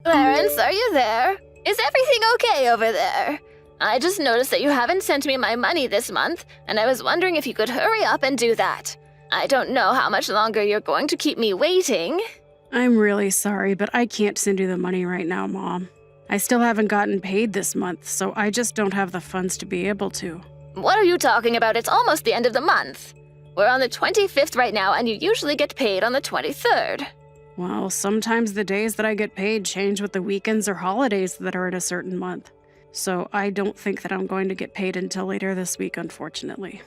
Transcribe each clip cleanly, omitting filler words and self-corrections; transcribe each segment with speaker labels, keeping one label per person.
Speaker 1: Clarence, are you there? Is everything okay over there? I just noticed that you haven't sent me my money this month, and I was wondering if you could hurry up and do that. I don't know how much longer you're going to keep me waiting.
Speaker 2: I'm really sorry, but I can't send you the money right now, Mom. I still haven't gotten paid this month, so I just don't have the funds to be able to.
Speaker 1: What are you talking about? It's almost the end of the month. We're on the 25th right now, and you usually get paid on the 23rd.
Speaker 2: Well, sometimes the days that I get paid change with the weekends or holidays that are in a certain month. So I don't think that I'm going to get paid until later this week, unfortunately.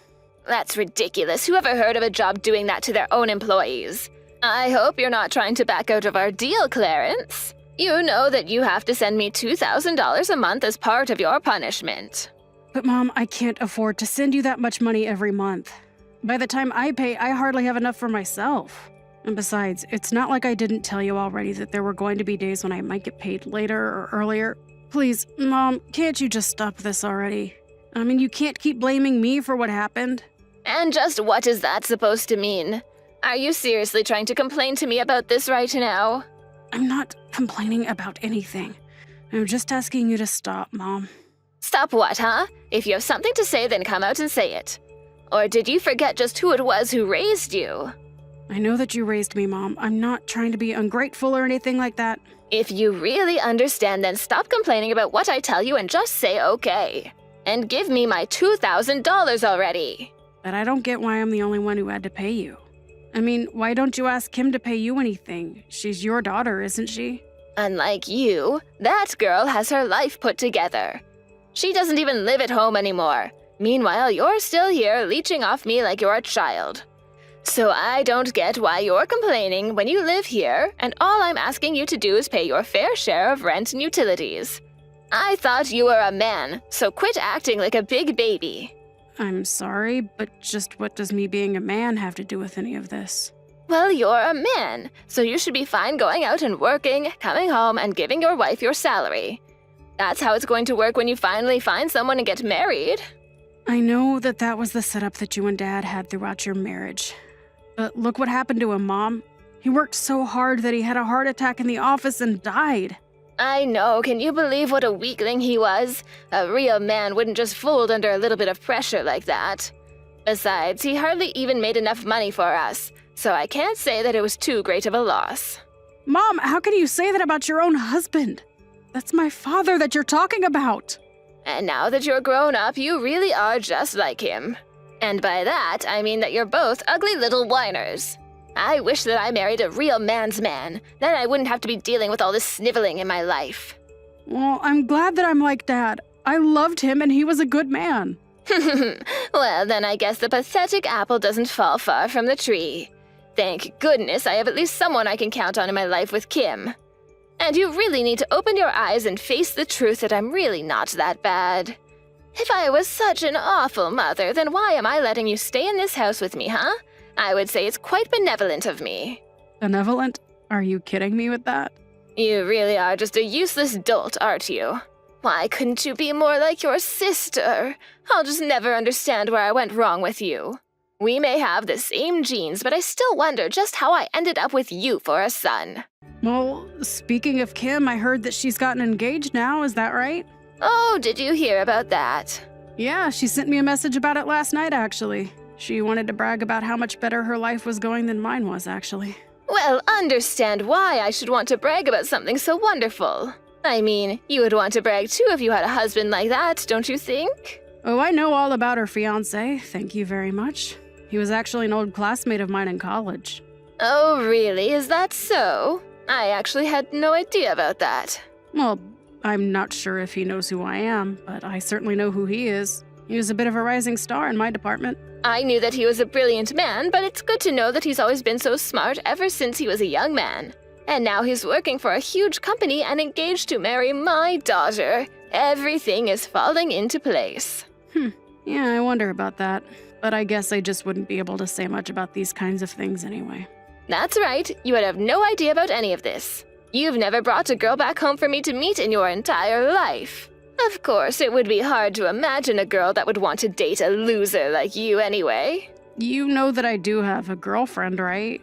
Speaker 1: That's ridiculous. Who ever heard of a job doing that to their own employees? I hope you're not trying to back out of our deal, Clarence. You know that you have to send me $2,000 a month as part of your punishment.
Speaker 2: But Mom, I can't afford to send you that much money every month. By the time I pay, I hardly have enough for myself. And besides, it's not like I didn't tell you already that there were going to be days when I might get paid later or earlier. Please, Mom, can't you just stop this already? I mean, you can't keep blaming me for what happened.
Speaker 1: And just what is that supposed to mean? Are you seriously trying to complain to me about this right now?
Speaker 2: I'm not complaining about anything. I'm just asking you to stop, Mom.
Speaker 1: Stop what, huh? If you have something to say, then come out and say it. Or did you forget just who it was who raised you?
Speaker 2: I know that you raised me, Mom. I'm not trying to be ungrateful or anything like that.
Speaker 1: If you really understand, then stop complaining about what I tell you and just say okay. And give me my $2,000 already.
Speaker 2: But I don't get why I'm the only one who had to pay you. I mean, why don't you ask Kim to pay you anything? She's your daughter, isn't she?
Speaker 1: Unlike you, that girl has her life put together. She doesn't even live at home anymore. Meanwhile, you're still here leeching off me like you're a child. So I don't get why you're complaining when you live here, and all I'm asking you to do is pay your fair share of rent and utilities. I thought you were a man, so quit acting like a big baby.
Speaker 2: I'm sorry, but just what does me being a man have to do with any of this?
Speaker 1: Well, you're a man, so you should be fine going out and working, coming home, and giving your wife your salary. That's how it's going to work when you finally find someone and get married.
Speaker 2: I know that that was the setup that you and Dad had throughout your marriage. But look what happened to him, Mom. He worked so hard that he had a heart attack in the office and died.
Speaker 1: I know, can you believe what a weakling he was? A real man wouldn't just fold under a little bit of pressure like that. Besides, he hardly even made enough money for us, so I can't say that it was too great of a loss.
Speaker 2: Mom, how can you say that about your own husband? That's my father that you're talking about.
Speaker 1: And now that you're grown up, you really are just like him. And by that, I mean that you're both ugly little whiners. I wish that I married a real man's man. Then I wouldn't have to be dealing with all this sniveling in my life.
Speaker 2: Well, I'm glad that I'm like Dad. I loved him and he was a good man.
Speaker 1: Well, then I guess the pathetic apple doesn't fall far from the tree. Thank goodness I have at least someone I can count on in my life with Kim. And you really need to open your eyes and face the truth that I'm really not that bad. If I was such an awful mother, then why am I letting you stay in this house with me, huh? I would say it's quite benevolent of me.
Speaker 2: Benevolent? Are you kidding me with that?
Speaker 1: You really are just a useless dolt, aren't you? Why couldn't you be more like your sister? I'll just never understand where I went wrong with you. We may have the same genes, but I still wonder just how I ended up with you for a son.
Speaker 2: Well, speaking of Kim, I heard that she's gotten engaged now, is that right?
Speaker 1: Oh, did you hear about that?
Speaker 2: Yeah, she sent me a message about it last night, actually. She wanted to brag about how much better her life was going than mine was, actually.
Speaker 1: Well, understand why I should want to brag about something so wonderful. I mean, you would want to brag too if you had a husband like that, don't you think?
Speaker 2: Oh, I know all about her fiancé, thank you very much. He was actually an old classmate of mine in college.
Speaker 1: Oh, really? Is that so? I actually had no idea about that.
Speaker 2: Well, I'm not sure if he knows who I am, but I certainly know who he is. He was a bit of a rising star in my department.
Speaker 1: I knew that he was a brilliant man, but it's good to know that he's always been so smart ever since he was a young man. And now he's working for a huge company and engaged to marry my daughter. Everything is falling into place.
Speaker 2: Yeah, I wonder about that. But I guess I just wouldn't be able to say much about these kinds of things anyway.
Speaker 1: That's right, you would have no idea about any of this. You've never brought a girl back home for me to meet in your entire life. Of course, it would be hard to imagine a girl that would want to date a loser like you anyway.
Speaker 2: You know that I do have a girlfriend, right?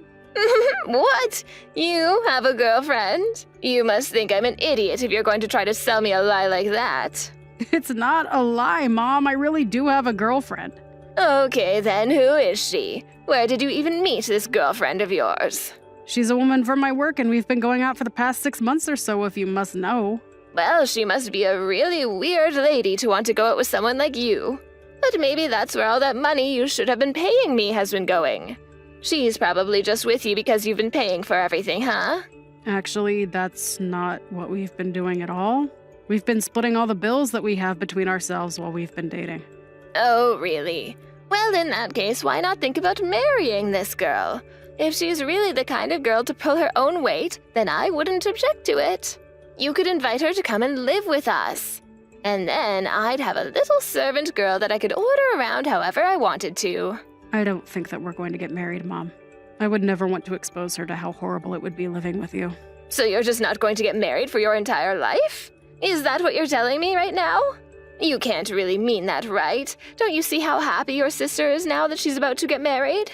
Speaker 1: What? You have a girlfriend? You must think I'm an idiot if you're going to try to sell me a lie like that.
Speaker 2: It's not a lie, Mom. I really do have a girlfriend.
Speaker 1: Okay, then who is she? Where did you even meet this girlfriend of yours?
Speaker 2: She's a woman from my work, and we've been going out for the past 6 months or so, if you must know.
Speaker 1: Well, she must be a really weird lady to want to go out with someone like you. But maybe that's where all that money you should have been paying me has been going. She's probably just with you because you've been paying for everything, huh?
Speaker 2: Actually, that's not what we've been doing at all. We've been splitting all the bills that we have between ourselves while we've been dating.
Speaker 1: Oh, really? Well, in that case, why not think about marrying this girl? If she's really the kind of girl to pull her own weight, then I wouldn't object to it. You could invite her to come and live with us. And then I'd have a little servant girl that I could order around however I wanted to.
Speaker 2: I don't think that we're going to get married, Mom. I would never want to expose her to how horrible it would be living with you.
Speaker 1: So you're just not going to get married for your entire life? Is that what you're telling me right now? You can't really mean that, right? Don't you see how happy your sister is now that she's about to get married?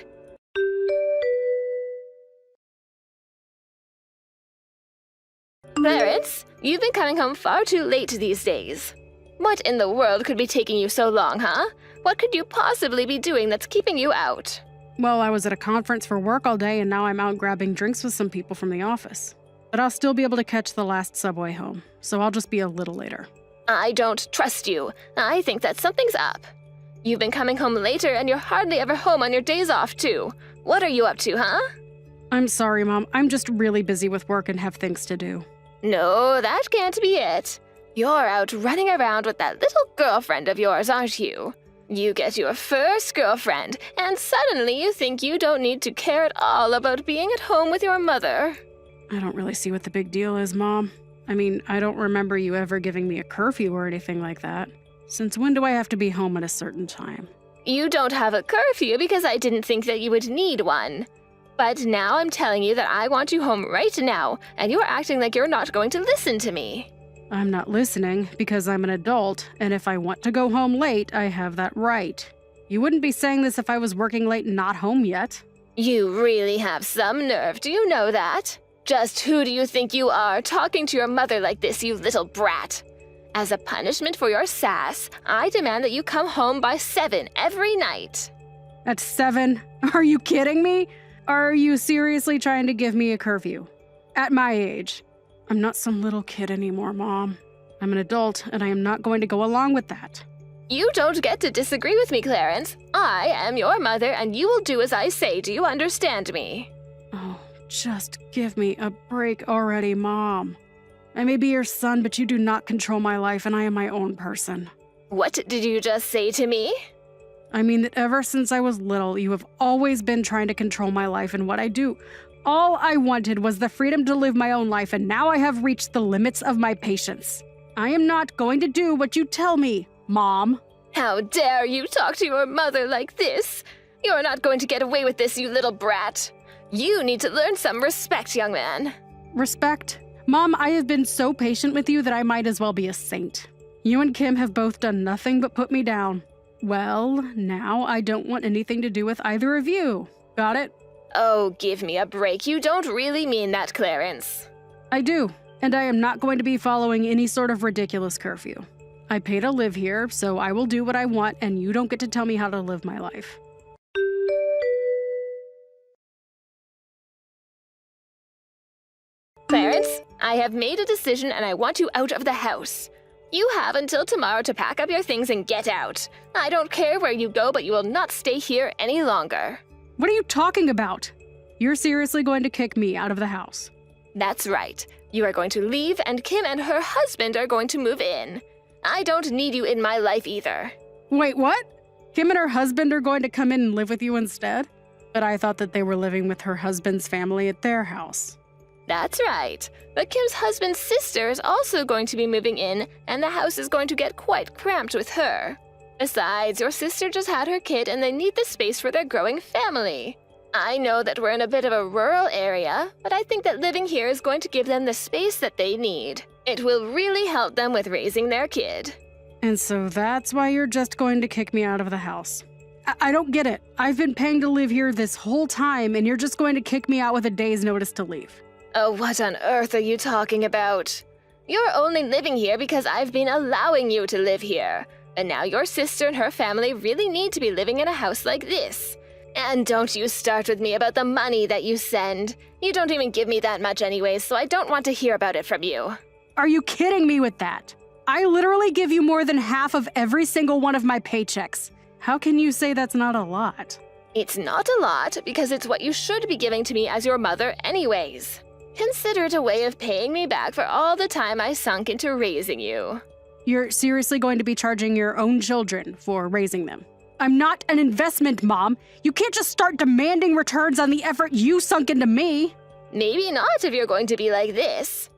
Speaker 1: Clarence, you've been coming home far too late these days. What in the world could be taking you so long, huh? What could you possibly be doing that's keeping you out?
Speaker 2: Well, I was at a conference for work all day, and now I'm out grabbing drinks with some people from the office. But I'll still be able to catch the last subway home, so I'll just be a little later.
Speaker 1: I don't trust you. I think that something's up. You've been coming home later, and you're hardly ever home on your days off, too. What are you up to, huh?
Speaker 2: I'm sorry, Mom. I'm just really busy with work and have things to do.
Speaker 1: No, that can't be it. You're out running around with that little girlfriend of yours, aren't you? You get your first girlfriend, and suddenly you think you don't need to care at all about being at home with your mother.
Speaker 2: I don't really see what the big deal is, Mom. I mean, I don't remember you ever giving me a curfew or anything like that. Since when do I have to be home at a certain time?
Speaker 1: You don't have a curfew because I didn't think that you would need one. But now I'm telling you that I want you home right now, and you're acting like you're not going to listen to me.
Speaker 2: I'm not listening because I'm an adult, and if I want to go home late, I have that right. You wouldn't be saying this if I was working late and not home yet.
Speaker 1: You really have some nerve, do you know that? Just who do you think you are, talking to your mother like this, you little brat? As a punishment for your sass, I demand that you come home by 7 every night.
Speaker 2: At 7? Are you kidding me? Are you seriously trying to give me a curfew? At my age? I'm not some little kid anymore, Mom. I'm an adult, and I am not going to go along with that.
Speaker 1: You don't get to disagree with me, Clarence. I am your mother, and you will do as I say. Do you understand me?
Speaker 2: Oh, just give me a break already, Mom. I may be your son, but you do not control my life, and I am my own person.
Speaker 1: What did you just say to me?
Speaker 2: I mean that ever since I was little, you have always been trying to control my life and what I do. All I wanted was the freedom to live my own life, and now I have reached the limits of my patience. I am not going to do what you tell me, Mom.
Speaker 1: How dare you talk to your mother like this? You're not going to get away with this, you little brat. You need to learn some respect, young man.
Speaker 2: Respect? Mom, I have been so patient with you that I might as well be a saint. You and Kim have both done nothing but put me down. Well, now I don't want anything to do with either of you. Got it?
Speaker 1: Oh, give me a break. You don't really mean that, Clarence.
Speaker 2: I do, and I am not going to be following any sort of ridiculous curfew. I pay to live here, so I will do what I want, and you don't get to tell me how to live my life.
Speaker 1: Clarence, I have made a decision and I want you out of the house. You have until tomorrow to pack up your things and get out. I don't care where you go, but you will not stay here any longer.
Speaker 2: What are you talking about? You're seriously going to kick me out of the house?
Speaker 1: That's right. You are going to leave, and Kim and her husband are going to move in. I don't need you in my life either.
Speaker 2: Wait, what? Kim and her husband are going to come in and live with you instead? But I thought that they were living with her husband's family at their house.
Speaker 1: That's right. But Kim's husband's sister is also going to be moving in, and the house is going to get quite cramped with her. Besides, your sister just had her kid and they need the space for their growing family. I know that we're in a bit of a rural area, but I think that living here is going to give them the space that they need. It will really help them with raising their kid.
Speaker 2: And so that's why you're just going to kick me out of the house. I don't get it. I've been paying to live here this whole time, and you're just going to kick me out with a day's notice to leave.
Speaker 1: Oh, what on earth are you talking about? You're only living here because I've been allowing you to live here. And now your sister and her family really need to be living in a house like this. And don't you start with me about the money that you send. You don't even give me that much anyways, so I don't want to hear about it from you.
Speaker 2: Are you kidding me with that? I literally give you more than half of every single one of my paychecks. How can you say that's not a lot?
Speaker 1: It's not a lot because it's what you should be giving to me as your mother anyways. Consider it a way of paying me back for all the time I sunk into raising you.
Speaker 2: You're seriously going to be charging your own children for raising them? I'm not an investment, Mom. You can't just start demanding returns on the effort you sunk into me.
Speaker 1: Maybe not if you're going to be like this.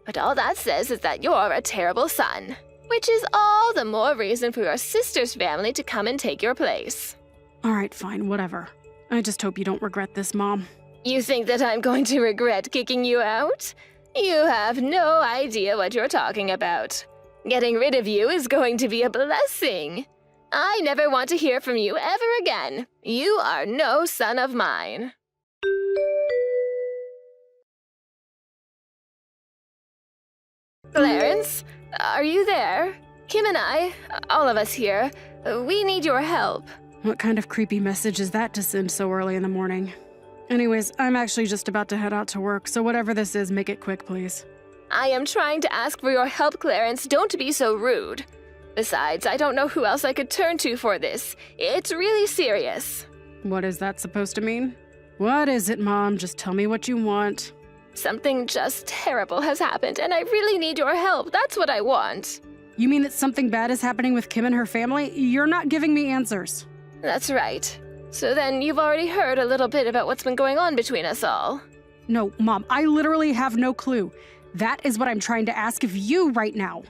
Speaker 1: But all that says is that you're a terrible son. Which is all the more reason for your sister's family to come and take your place.
Speaker 2: All right, fine, whatever. I just hope you don't regret this, Mom.
Speaker 1: You think that I'm going to regret kicking you out? You have no idea what you're talking about. Getting rid of you is going to be a blessing. I never want to hear from you ever again. You are no son of mine. Clarence, are you there? Kim and I, all of us here, we need your help.
Speaker 2: What kind of creepy message is that to send so early in the morning? Anyways, I'm actually just about to head out to work, so whatever this is, make it quick, please.
Speaker 1: I am trying to ask for your help, Clarence. Don't be so rude. Besides, I don't know who else I could turn to for this. It's really serious.
Speaker 2: What is that supposed to mean? What is it, Mom? Just tell me what you want.
Speaker 1: Something just terrible has happened, and I really need your help. That's what I want.
Speaker 2: You mean that something bad is happening with Kim and her family? You're not giving me answers.
Speaker 1: That's right. So then you've already heard a little bit about what's been going on between us all.
Speaker 2: No, Mom, I literally have no clue. That is what I'm trying to ask of you right now.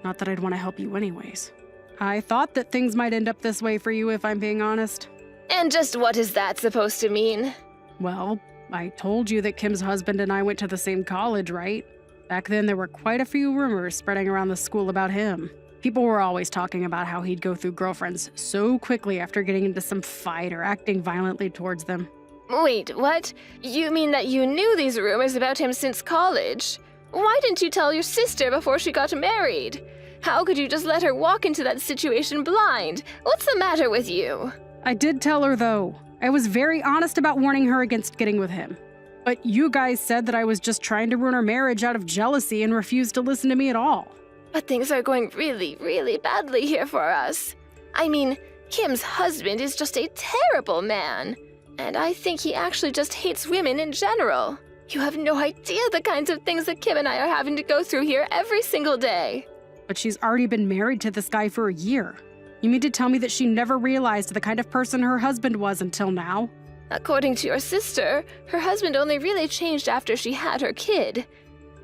Speaker 2: Not that I'd want to help you anyways. I thought that things might end up this way for you if I'm being honest.
Speaker 1: And just what is that supposed to mean?
Speaker 2: Well, I told you that Kim's husband and I went to the same college, right? Back then there were quite a few rumors spreading around the school about him. People were always talking about how he'd go through girlfriends so quickly after getting into some fight or acting violently towards them.
Speaker 1: Wait, what? You mean that you knew these rumors about him since college? Why didn't you tell your sister before she got married? How could you just let her walk into that situation blind? What's the matter with you?
Speaker 2: I did tell her, though. I was very honest about warning her against getting with him. But you guys said that I was just trying to ruin our marriage out of jealousy and refused to listen to me at all.
Speaker 1: But things are going really, really badly here for us. I mean, Kim's husband is just a terrible man. And I think he actually just hates women in general. You have no idea the kinds of things that Kim and I are having to go through here every single day.
Speaker 2: But she's already been married to this guy for a year. You mean to tell me that she never realized the kind of person her husband was until now?
Speaker 1: According to your sister, her husband only really changed after she had her kid.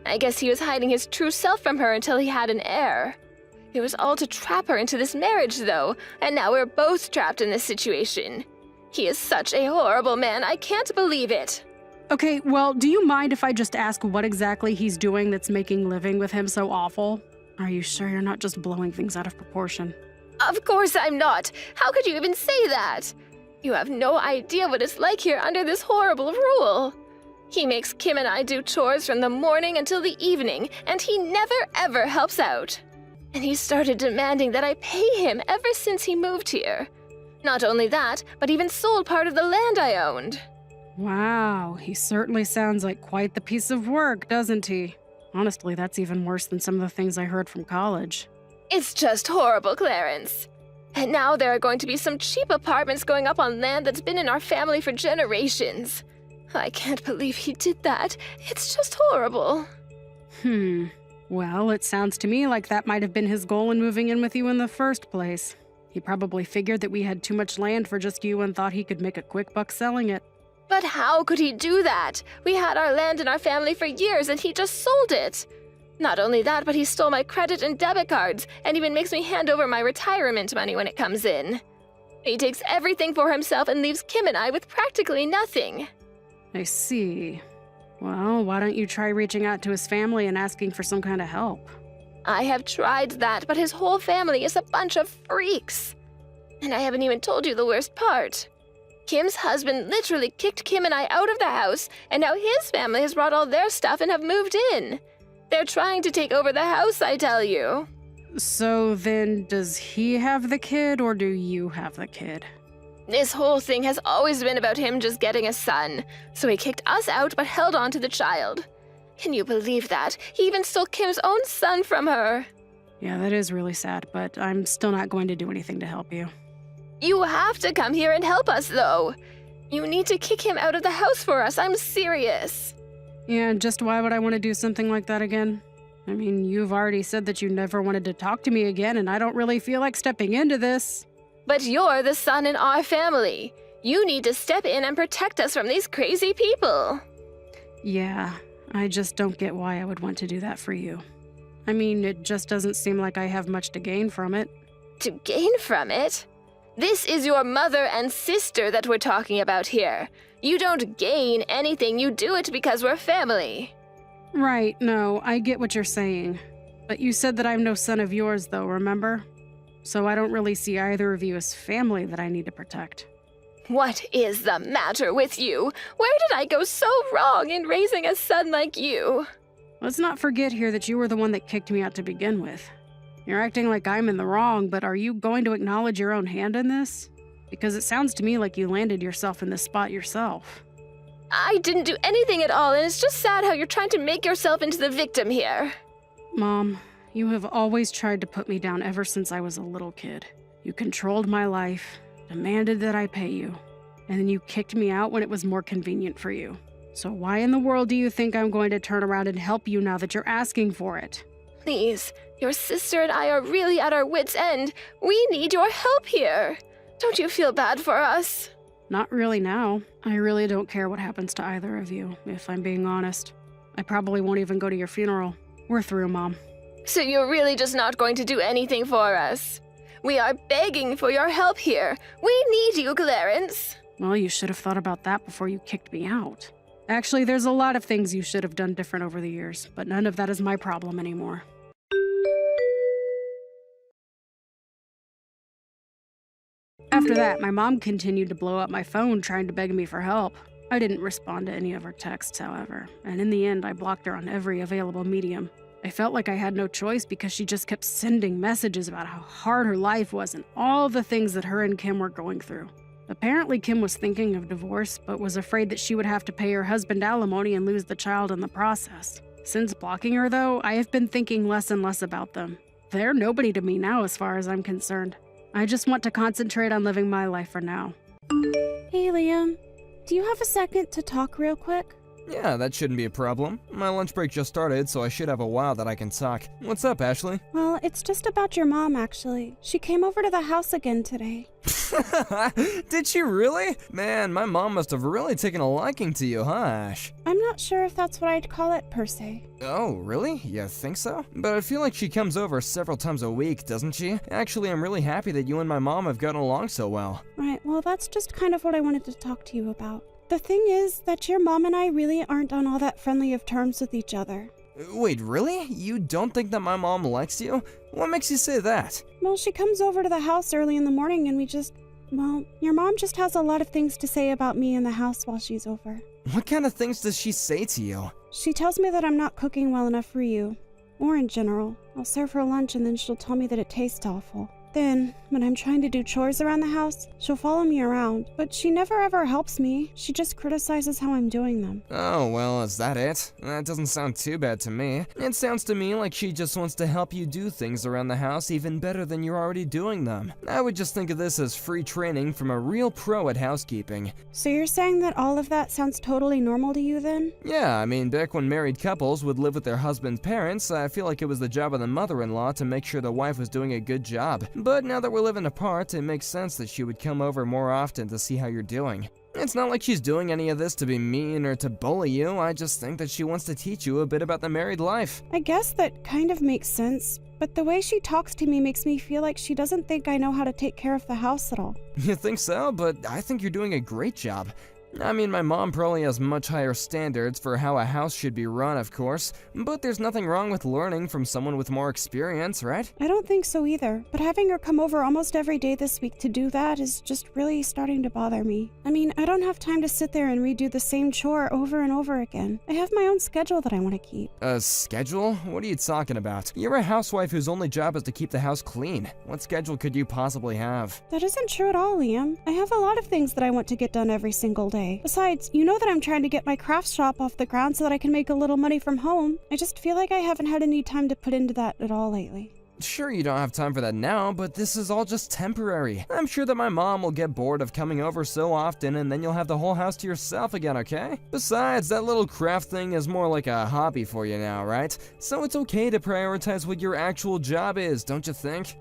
Speaker 1: I guess he was hiding his true self from her until he had an heir. It was all to trap her into this marriage, though, and now we're both trapped in this situation. He is such a horrible man, I can't believe it.
Speaker 2: Okay, well, do you mind if I just ask what exactly he's doing that's making living with him so awful? Are you sure you're not just blowing things out of proportion?
Speaker 1: Of course I'm not. How could you even say that? You have no idea what it's like here under this horrible rule. He makes Kim and I do chores from the morning until the evening, and he never ever helps out. And he started demanding that I pay him ever since he moved here. Not only that, but even sold part of the land I owned.
Speaker 2: Wow, he certainly sounds like quite the piece of work, doesn't he? Honestly, that's even worse than some of the things I heard from college.
Speaker 1: It's just horrible, Clarence. And now there are going to be some cheap apartments going up on land that's been in our family for generations. I can't believe he did that. It's just horrible.
Speaker 2: Well, it sounds to me like that might have been his goal in moving in with you in the first place. He probably figured that we had too much land for just you and thought he could make a quick buck selling it.
Speaker 1: But how could he do that? We had our land in our family for years and he just sold it. Not only that, but he stole my credit and debit cards and even makes me hand over my retirement money when it comes in. He takes everything for himself and leaves Kim and I with practically nothing.
Speaker 2: I see. Well, why don't you try reaching out to his family and asking for some kind of help?
Speaker 1: I have tried that, but his whole family is a bunch of freaks. And I haven't even told you the worst part. Kim's husband literally kicked Kim and I out of the house, and now his family has brought all their stuff and have moved in. They're trying to take over the house, I tell you.
Speaker 2: So then, does he have the kid, or do you have the kid?
Speaker 1: This whole thing has always been about him just getting a son, so he kicked us out but held on to the child. Can you believe that? He even stole Kim's own son from her.
Speaker 2: Yeah, that is really sad, but I'm still not going to do anything to help you.
Speaker 1: You have to come here and help us, though. You need to kick him out of the house for us. I'm serious.
Speaker 2: Yeah, just why would I want to do something like that again? I mean, you've already said that you never wanted to talk to me again, and I don't really feel like stepping into this.
Speaker 1: But you're the son in our family. You need to step in and protect us from these crazy people.
Speaker 2: Yeah, I just don't get why I would want to do that for you. I mean, it just doesn't seem like I have much to gain from it.
Speaker 1: To gain from it? This is your mother and sister that we're talking about here. You don't gain anything, you do it because we're family.
Speaker 2: Right, no, I get what you're saying. But you said that I'm no son of yours, though, remember? So I don't really see either of you as family that I need to protect.
Speaker 1: What is the matter with you? Where did I go so wrong in raising a son like you?
Speaker 2: Let's not forget here that you were the one that kicked me out to begin with. You're acting like I'm in the wrong, but are you going to acknowledge your own hand in this? Because it sounds to me like you landed yourself in this spot yourself.
Speaker 1: I didn't do anything at all, and it's just sad how you're trying to make yourself into the victim here.
Speaker 2: Mom, you have always tried to put me down ever since I was a little kid. You controlled my life, demanded that I pay you, and then you kicked me out when it was more convenient for you. So why in the world do you think I'm going to turn around and help you now that you're asking for it?
Speaker 1: Please, your sister and I are really at our wits' end. We need your help here. Don't you feel bad for us?
Speaker 2: Not really now. I really don't care what happens to either of you, if I'm being honest. I probably won't even go to your funeral. We're through, Mom.
Speaker 1: So you're really just not going to do anything for us? We are begging for your help here. We need you, Clarence.
Speaker 2: Well, you should have thought about that before you kicked me out. Actually, there's a lot of things you should have done different over the years, but none of that is my problem anymore. After that, my mom continued to blow up my phone trying to beg me for help. I didn't respond to any of her texts, however, and in the end, I blocked her on every available medium. I felt like I had no choice because she just kept sending messages about how hard her life was and all the things that her and Kim were going through. Apparently, Kim was thinking of divorce, but was afraid that she would have to pay her husband alimony and lose the child in the process. Since blocking her, though, I have been thinking less and less about them. They're nobody to me now as far as I'm concerned. I just want to concentrate on living my life for now.
Speaker 3: Hey, Liam. Do you have a second to talk real quick?
Speaker 4: Yeah, that shouldn't be a problem. My lunch break just started, so I should have a while that I can talk. What's up, Ashley?
Speaker 3: Well, it's just about your mom, actually. She came over to the house again today.
Speaker 4: Did she really? Man, my mom must have really taken a liking to you, huh, Ash?
Speaker 3: I'm not sure if that's what I'd call it, per se.
Speaker 4: Oh, really? You think so? But I feel like she comes over several times a week, doesn't she? Actually, I'm really happy that you and my mom have gotten along so well.
Speaker 3: Right, well, that's just kind of what I wanted to talk to you about. The thing is that your mom and I really aren't on all that friendly of terms with each other.
Speaker 4: Wait, really? You don't think that my mom likes you? What makes you say that?
Speaker 3: Well, she comes over to the house early in the morning and your mom just has a lot of things to say about me in the house while she's over.
Speaker 4: What kind of things does she say to you?
Speaker 3: She tells me that I'm not cooking well enough for you, or in general. I'll serve her lunch and then she'll tell me that it tastes awful. Then, when I'm trying to do chores around the house, she'll follow me around, but she never ever helps me. She just criticizes how I'm doing them.
Speaker 4: Oh, well, is that it? That doesn't sound too bad to me. It sounds to me like she just wants to help you do things around the house even better than you're already doing them. I would just think of this as free training from a real pro at housekeeping.
Speaker 3: So you're saying that all of that sounds totally normal to you then?
Speaker 4: Yeah, I mean, back when married couples would live with their husband's parents, I feel like it was the job of the mother-in-law to make sure the wife was doing a good job. But now that we're living apart, it makes sense that she would come over more often to see how you're doing. It's not like she's doing any of this to be mean or to bully you. I just think that she wants to teach you a bit about the married life.
Speaker 3: I guess that kind of makes sense, but the way she talks to me makes me feel like she doesn't think I know how to take care of the house at all.
Speaker 4: You think so? But I think you're doing a great job. I mean, my mom probably has much higher standards for how a house should be run, of course, but there's nothing wrong with learning from someone with more experience, right?
Speaker 3: I don't think so either, but having her come over almost every day this week to do that is just really starting to bother me. I mean, I don't have time to sit there and redo the same chore over and over again. I have my own schedule that I want to keep.
Speaker 4: A schedule? What are you talking about? You're a housewife whose only job is to keep the house clean. What schedule could you possibly have?
Speaker 3: That isn't true at all, Liam. I have a lot of things that I want to get done every single day. Besides, you know that I'm trying to get my craft shop off the ground so that I can make a little money from home. I just feel like I haven't had any time to put into that at all lately.
Speaker 4: Sure, you don't have time for that now, but this is all just temporary. I'm sure that my mom will get bored of coming over so often, and then you'll have the whole house to yourself again, okay? Besides, that little craft thing is more like a hobby for you now, right? So it's okay to prioritize what your actual job is, don't you think?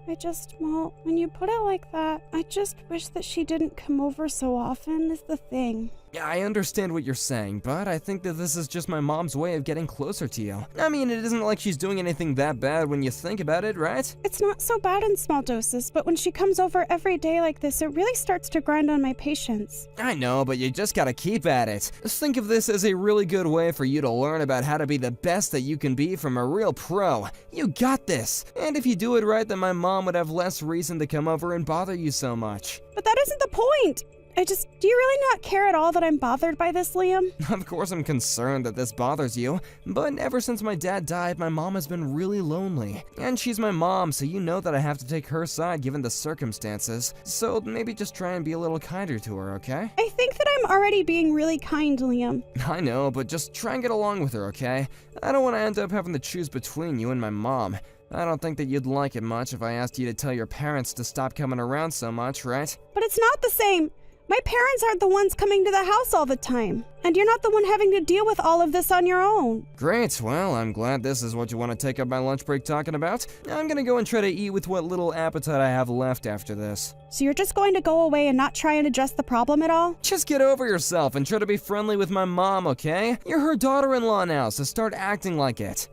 Speaker 3: Well, when you put it like that, I just wish that she didn't come over so often is the thing.
Speaker 4: Yeah, I understand what you're saying, but I think that this is just my mom's way of getting closer to you. I mean, it isn't like she's doing anything that bad when you think about it, right?
Speaker 3: It's not so bad in small doses, but when she comes over every day like this, it really starts to grind on my patience.
Speaker 4: I know, but you just gotta keep at it. Think of this as a really good way for you to learn about how to be the best that you can be from a real pro. You got this! And if you do it right, then my mom would have less reason to come over and bother you so much.
Speaker 3: But that isn't the point! Do you really not care at all that I'm bothered by this, Liam?
Speaker 4: Of course I'm concerned that this bothers you, but ever since my dad died, my mom has been really lonely. And she's my mom, so you know that I have to take her side given the circumstances. So maybe just try and be a little kinder to her, okay?
Speaker 3: I think that I'm already being really kind, Liam.
Speaker 4: I know, but just try and get along with her, okay? I don't want to end up having to choose between you and my mom. I don't think that you'd like it much if I asked you to tell your parents to stop coming around so much, right?
Speaker 3: But it's not the same. My parents aren't the ones coming to the house all the time, and you're not the one having to deal with all of this on your own.
Speaker 4: Great, well, I'm glad this is what you want to take up my lunch break talking about. I'm gonna go and try to eat with what little appetite I have left after this.
Speaker 3: So you're just going to go away and not try and address the problem at all?
Speaker 4: Just get over yourself and try to be friendly with my mom, okay? You're her daughter-in-law now, so start acting like it.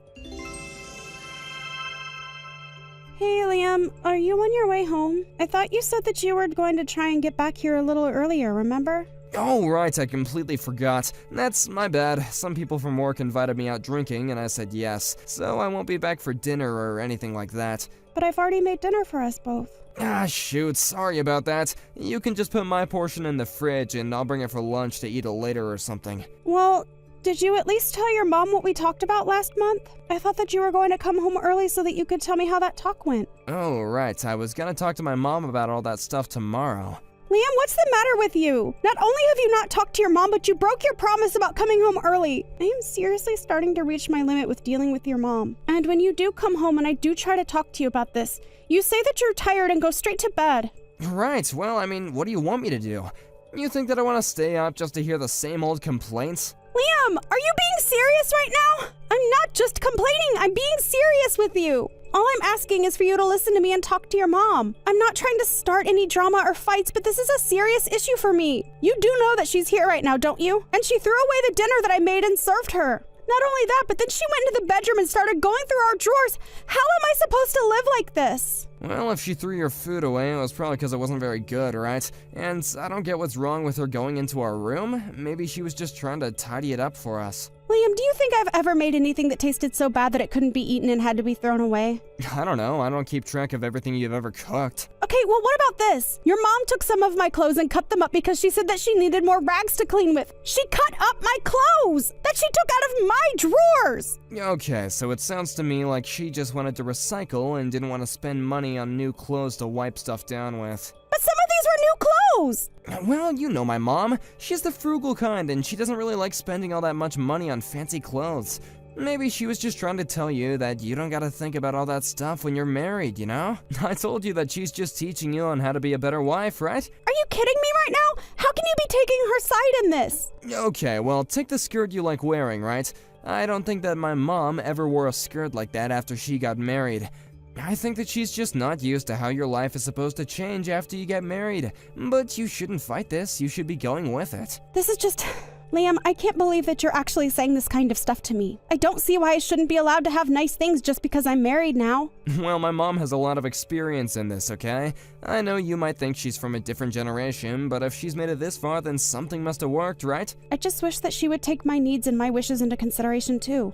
Speaker 3: Hey, Liam, are you on your way home? I thought you said that you were going to try and get back here a little earlier, remember?
Speaker 4: Oh, right, I completely forgot. That's my bad. Some people from work invited me out drinking, and I said yes, so I won't be back for dinner or anything like that.
Speaker 3: But I've already made dinner for us both.
Speaker 4: Ah, shoot, sorry about that. You can just put my portion in the fridge, and I'll bring it for lunch to eat it later or something.
Speaker 3: Well, did you at least tell your mom what we talked about last month? I thought that you were going to come home early so that you could tell me how that talk went.
Speaker 4: Oh, right, I was gonna talk to my mom about all that stuff tomorrow.
Speaker 3: Liam, what's the matter with you? Not only have you not talked to your mom, but you broke your promise about coming home early. I am seriously starting to reach my limit with dealing with your mom. And when you do come home and I do try to talk to you about this, you say that you're tired and go straight to bed.
Speaker 4: Right, well, I mean, what do you want me to do? You think that I want to stay up just to hear the same old complaints?
Speaker 3: Liam, are you being serious right now? I'm not just complaining, I'm being serious with you. All I'm asking is for you to listen to me and talk to your mom. I'm not trying to start any drama or fights, but this is a serious issue for me. You do know that she's here right now, don't you? And she threw away the dinner that I made and served her. Not only that, but then she went into the bedroom and started going through our drawers. How am I supposed to live like this?
Speaker 4: Well, if she threw your food away, it was probably because it wasn't very good, right? And I don't get what's wrong with her going into our room. Maybe she was just trying to tidy it up for us.
Speaker 3: Liam, do you think I've ever made anything that tasted so bad that it couldn't be eaten and had to be thrown away?
Speaker 4: I don't know. I don't keep track of everything you've ever cooked.
Speaker 3: Okay, well, what about this? Your mom took some of my clothes and cut them up because she said that she needed more rags to clean with. She cut up my clothes that she took out of my drawers.
Speaker 4: Okay, so it sounds to me like she just wanted to recycle and didn't want to spend money on new clothes to wipe stuff down with.
Speaker 3: But some of these were new clothes.
Speaker 4: Well, you know my mom. She's the frugal kind, and she doesn't really like spending all that much money on fancy clothes. Maybe she was just trying to tell you that you don't gotta think about all that stuff when you're married, you know? I told you that she's just teaching you on how to be a better wife, right?
Speaker 3: Are you kidding me right now? How can you be taking her side in this?
Speaker 4: Okay, well, take the skirt you like wearing, right? I don't think that my mom ever wore a skirt like that after she got married. I think that she's just not used to how your life is supposed to change after you get married. But you shouldn't fight this, you should be going with it.
Speaker 3: This is just Liam, I can't believe that you're actually saying this kind of stuff to me. I don't see why I shouldn't be allowed to have nice things just because I'm married now.
Speaker 4: Well, my mom has a lot of experience in this, okay? I know you might think she's from a different generation, but if she's made it this far, then something must have worked, right?
Speaker 3: I just wish that she would take my needs and my wishes into consideration too.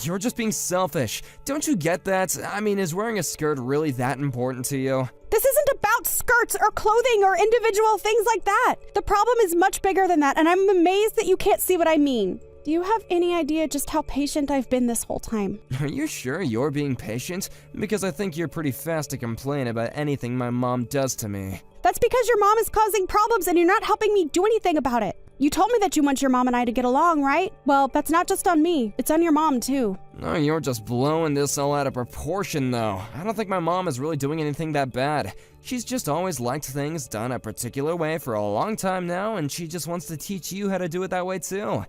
Speaker 4: You're just being selfish. Don't you get that? I mean, is wearing a skirt really that important to you?
Speaker 3: This isn't about skirts or clothing or individual things like that. The problem is much bigger than that, and I'm amazed that you can't see what I mean. Do you have any idea just how patient I've been this whole time?
Speaker 4: Are you sure you're being patient? Because I think you're pretty fast to complain about anything my mom does to me.
Speaker 3: That's because your mom is causing problems and you're not helping me do anything about it. You told me that you want your mom and I to get along, right? Well, that's not just on me. It's on your mom, too.
Speaker 4: No, you're just blowing this all out of proportion, though. I don't think my mom is really doing anything that bad. She's just always liked things done a particular way for a long time now, and she just wants to teach you how to do it that way, too.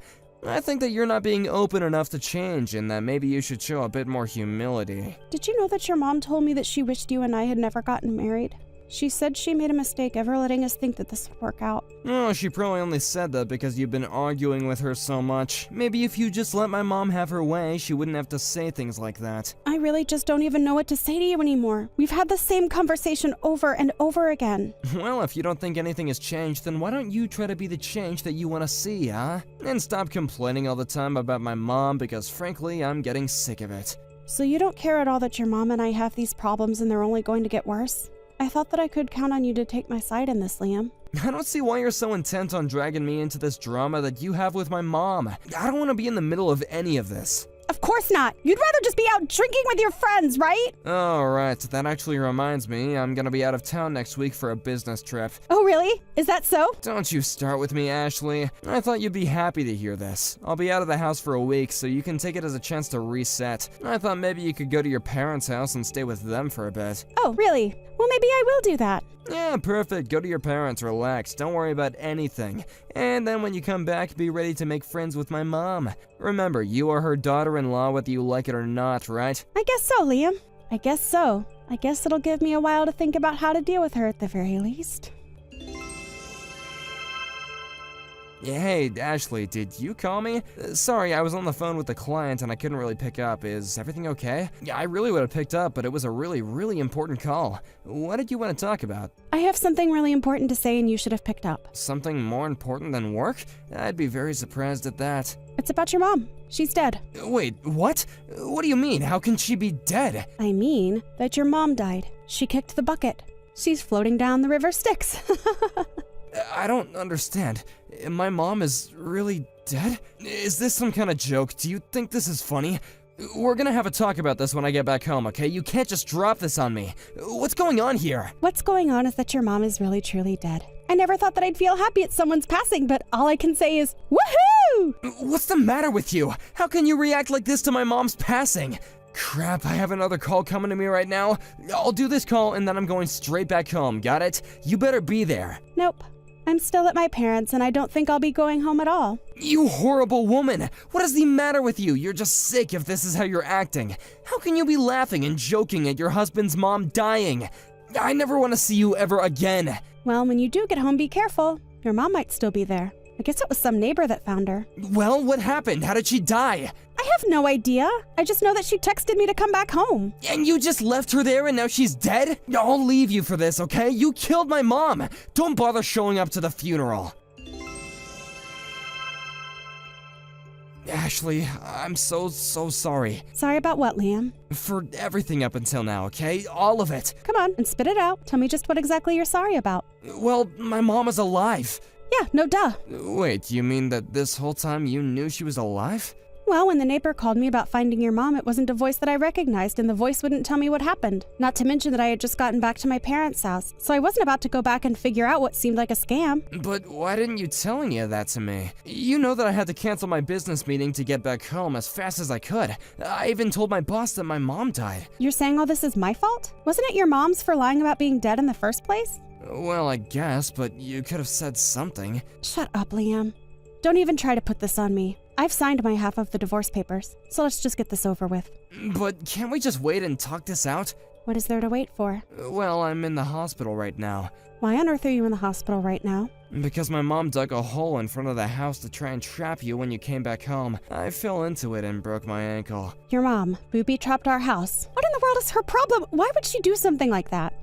Speaker 4: I think that you're not being open enough to change, and that maybe you should show a bit more humility.
Speaker 3: Did you know that your mom told me that she wished you and I had never gotten married? She said she made a mistake ever letting us think that this would work out.
Speaker 4: Oh, she probably only said that because you've been arguing with her so much. Maybe if you just let my mom have her way, she wouldn't have to say things like that.
Speaker 3: I really just don't even know what to say to you anymore. We've had the same conversation over and over again.
Speaker 4: Well, if you don't think anything has changed, then why don't you try to be the change that you want to see, huh? And stop complaining all the time about my mom, because frankly, I'm getting sick of it.
Speaker 3: So you don't care at all that your mom and I have these problems and they're only going to get worse? I thought that I could count on you to take my side in this, Liam.
Speaker 4: I don't see why you're so intent on dragging me into this drama that you have with my mom. I don't want to be in the middle of any of this.
Speaker 3: Of course not. You'd rather just be out drinking with your friends, right?
Speaker 4: Oh, right. That actually reminds me, I'm gonna be out of town next week for a business trip.
Speaker 3: Oh, really? Is that so?
Speaker 4: Don't you start with me, Ashley. I thought you'd be happy to hear this. I'll be out of the house for a week, so you can take it as a chance to reset. I thought maybe you could go to your parents' house and stay with them for a bit.
Speaker 3: Oh, really? Well, maybe I will do that.
Speaker 4: Yeah, perfect. Go to your parents, relax, don't worry about anything. And then when you come back, be ready to make friends with my mom. Remember, you are her daughter-in-law whether you like it or not, right?
Speaker 3: I guess so, Liam. I guess so. I guess it'll give me a while to think about how to deal with her at the very least.
Speaker 4: Hey, Ashley, did you call me? Sorry, I was on the phone with the client and I couldn't really pick up. Is everything okay? Yeah, I really would have picked up, but it was a really important call. What did you want to talk about?
Speaker 3: I have something really important to say and you should have picked up.
Speaker 4: Something more important than work? I'd be very surprised at that.
Speaker 3: It's about your mom. She's dead.
Speaker 4: Wait, what? What do you mean? How can she be dead?
Speaker 3: I mean that your mom died. She kicked the bucket. She's floating down the river Styx.
Speaker 4: I don't understand. My mom is really dead? Is this some kind of joke? Do you think this is funny? We're gonna have a talk about this when I get back home, okay? You can't just drop this on me. What's going on here?
Speaker 3: What's going on is that your mom is really truly dead. I never thought that I'd feel happy at someone's passing, but all I can say is, woohoo!
Speaker 4: What's the matter with you? How can you react like this to my mom's passing? Crap, I have another call coming to me right now. I'll do this call and then I'm going straight back home, got it? You better be there.
Speaker 3: Nope. I'm still at my parents' and I don't think I'll be going home at all.
Speaker 4: You horrible woman! What is the matter with you? You're just sick if this is how you're acting. How can you be laughing and joking at your husband's mom dying? I never want to see you ever again.
Speaker 3: Well, when you do get home, be careful. Your mom might still be there. I guess it was some neighbor that found her.
Speaker 4: Well, what happened? How did she die?
Speaker 3: I have no idea. I just know that she texted me to come back home.
Speaker 4: And you just left her there and now she's dead? I'll leave you for this, okay? You killed my mom. Don't bother showing up to the funeral. Ashley, I'm so sorry.
Speaker 3: Sorry about what, Liam?
Speaker 4: For everything up until now, okay? All of it.
Speaker 3: Come on and spit it out. Tell me just what exactly you're sorry about.
Speaker 4: Well, my mom is alive.
Speaker 3: Yeah, no duh.
Speaker 4: Wait, you mean that this whole time you knew she was alive?
Speaker 3: Well, when the neighbor called me about finding your mom, it wasn't a voice that I recognized, and the voice wouldn't tell me what happened. Not to mention that I had just gotten back to my parents' house, so I wasn't about to go back and figure out what seemed like a scam.
Speaker 4: But why didn't you tell any of that to me? You know that I had to cancel my business meeting to get back home as fast as I could. I even told my boss that my mom died.
Speaker 3: You're saying all this is my fault? Wasn't it your mom's for lying about being dead in the first place?
Speaker 4: Well, I guess, but you could have said something.
Speaker 3: Shut up, Liam. Don't even try to put this on me. I've signed my half of the divorce papers, so let's just get this over with.
Speaker 4: But can't we just wait and talk this out?
Speaker 3: What is there to wait for?
Speaker 4: Well, I'm in the hospital right now.
Speaker 3: Why on earth are you in the hospital right now?
Speaker 4: Because my mom dug a hole in front of the house to try and trap you when you came back home. I fell into it and broke my ankle.
Speaker 3: Your mom booby-trapped our house. What in the world is her problem? Why would she do something like that?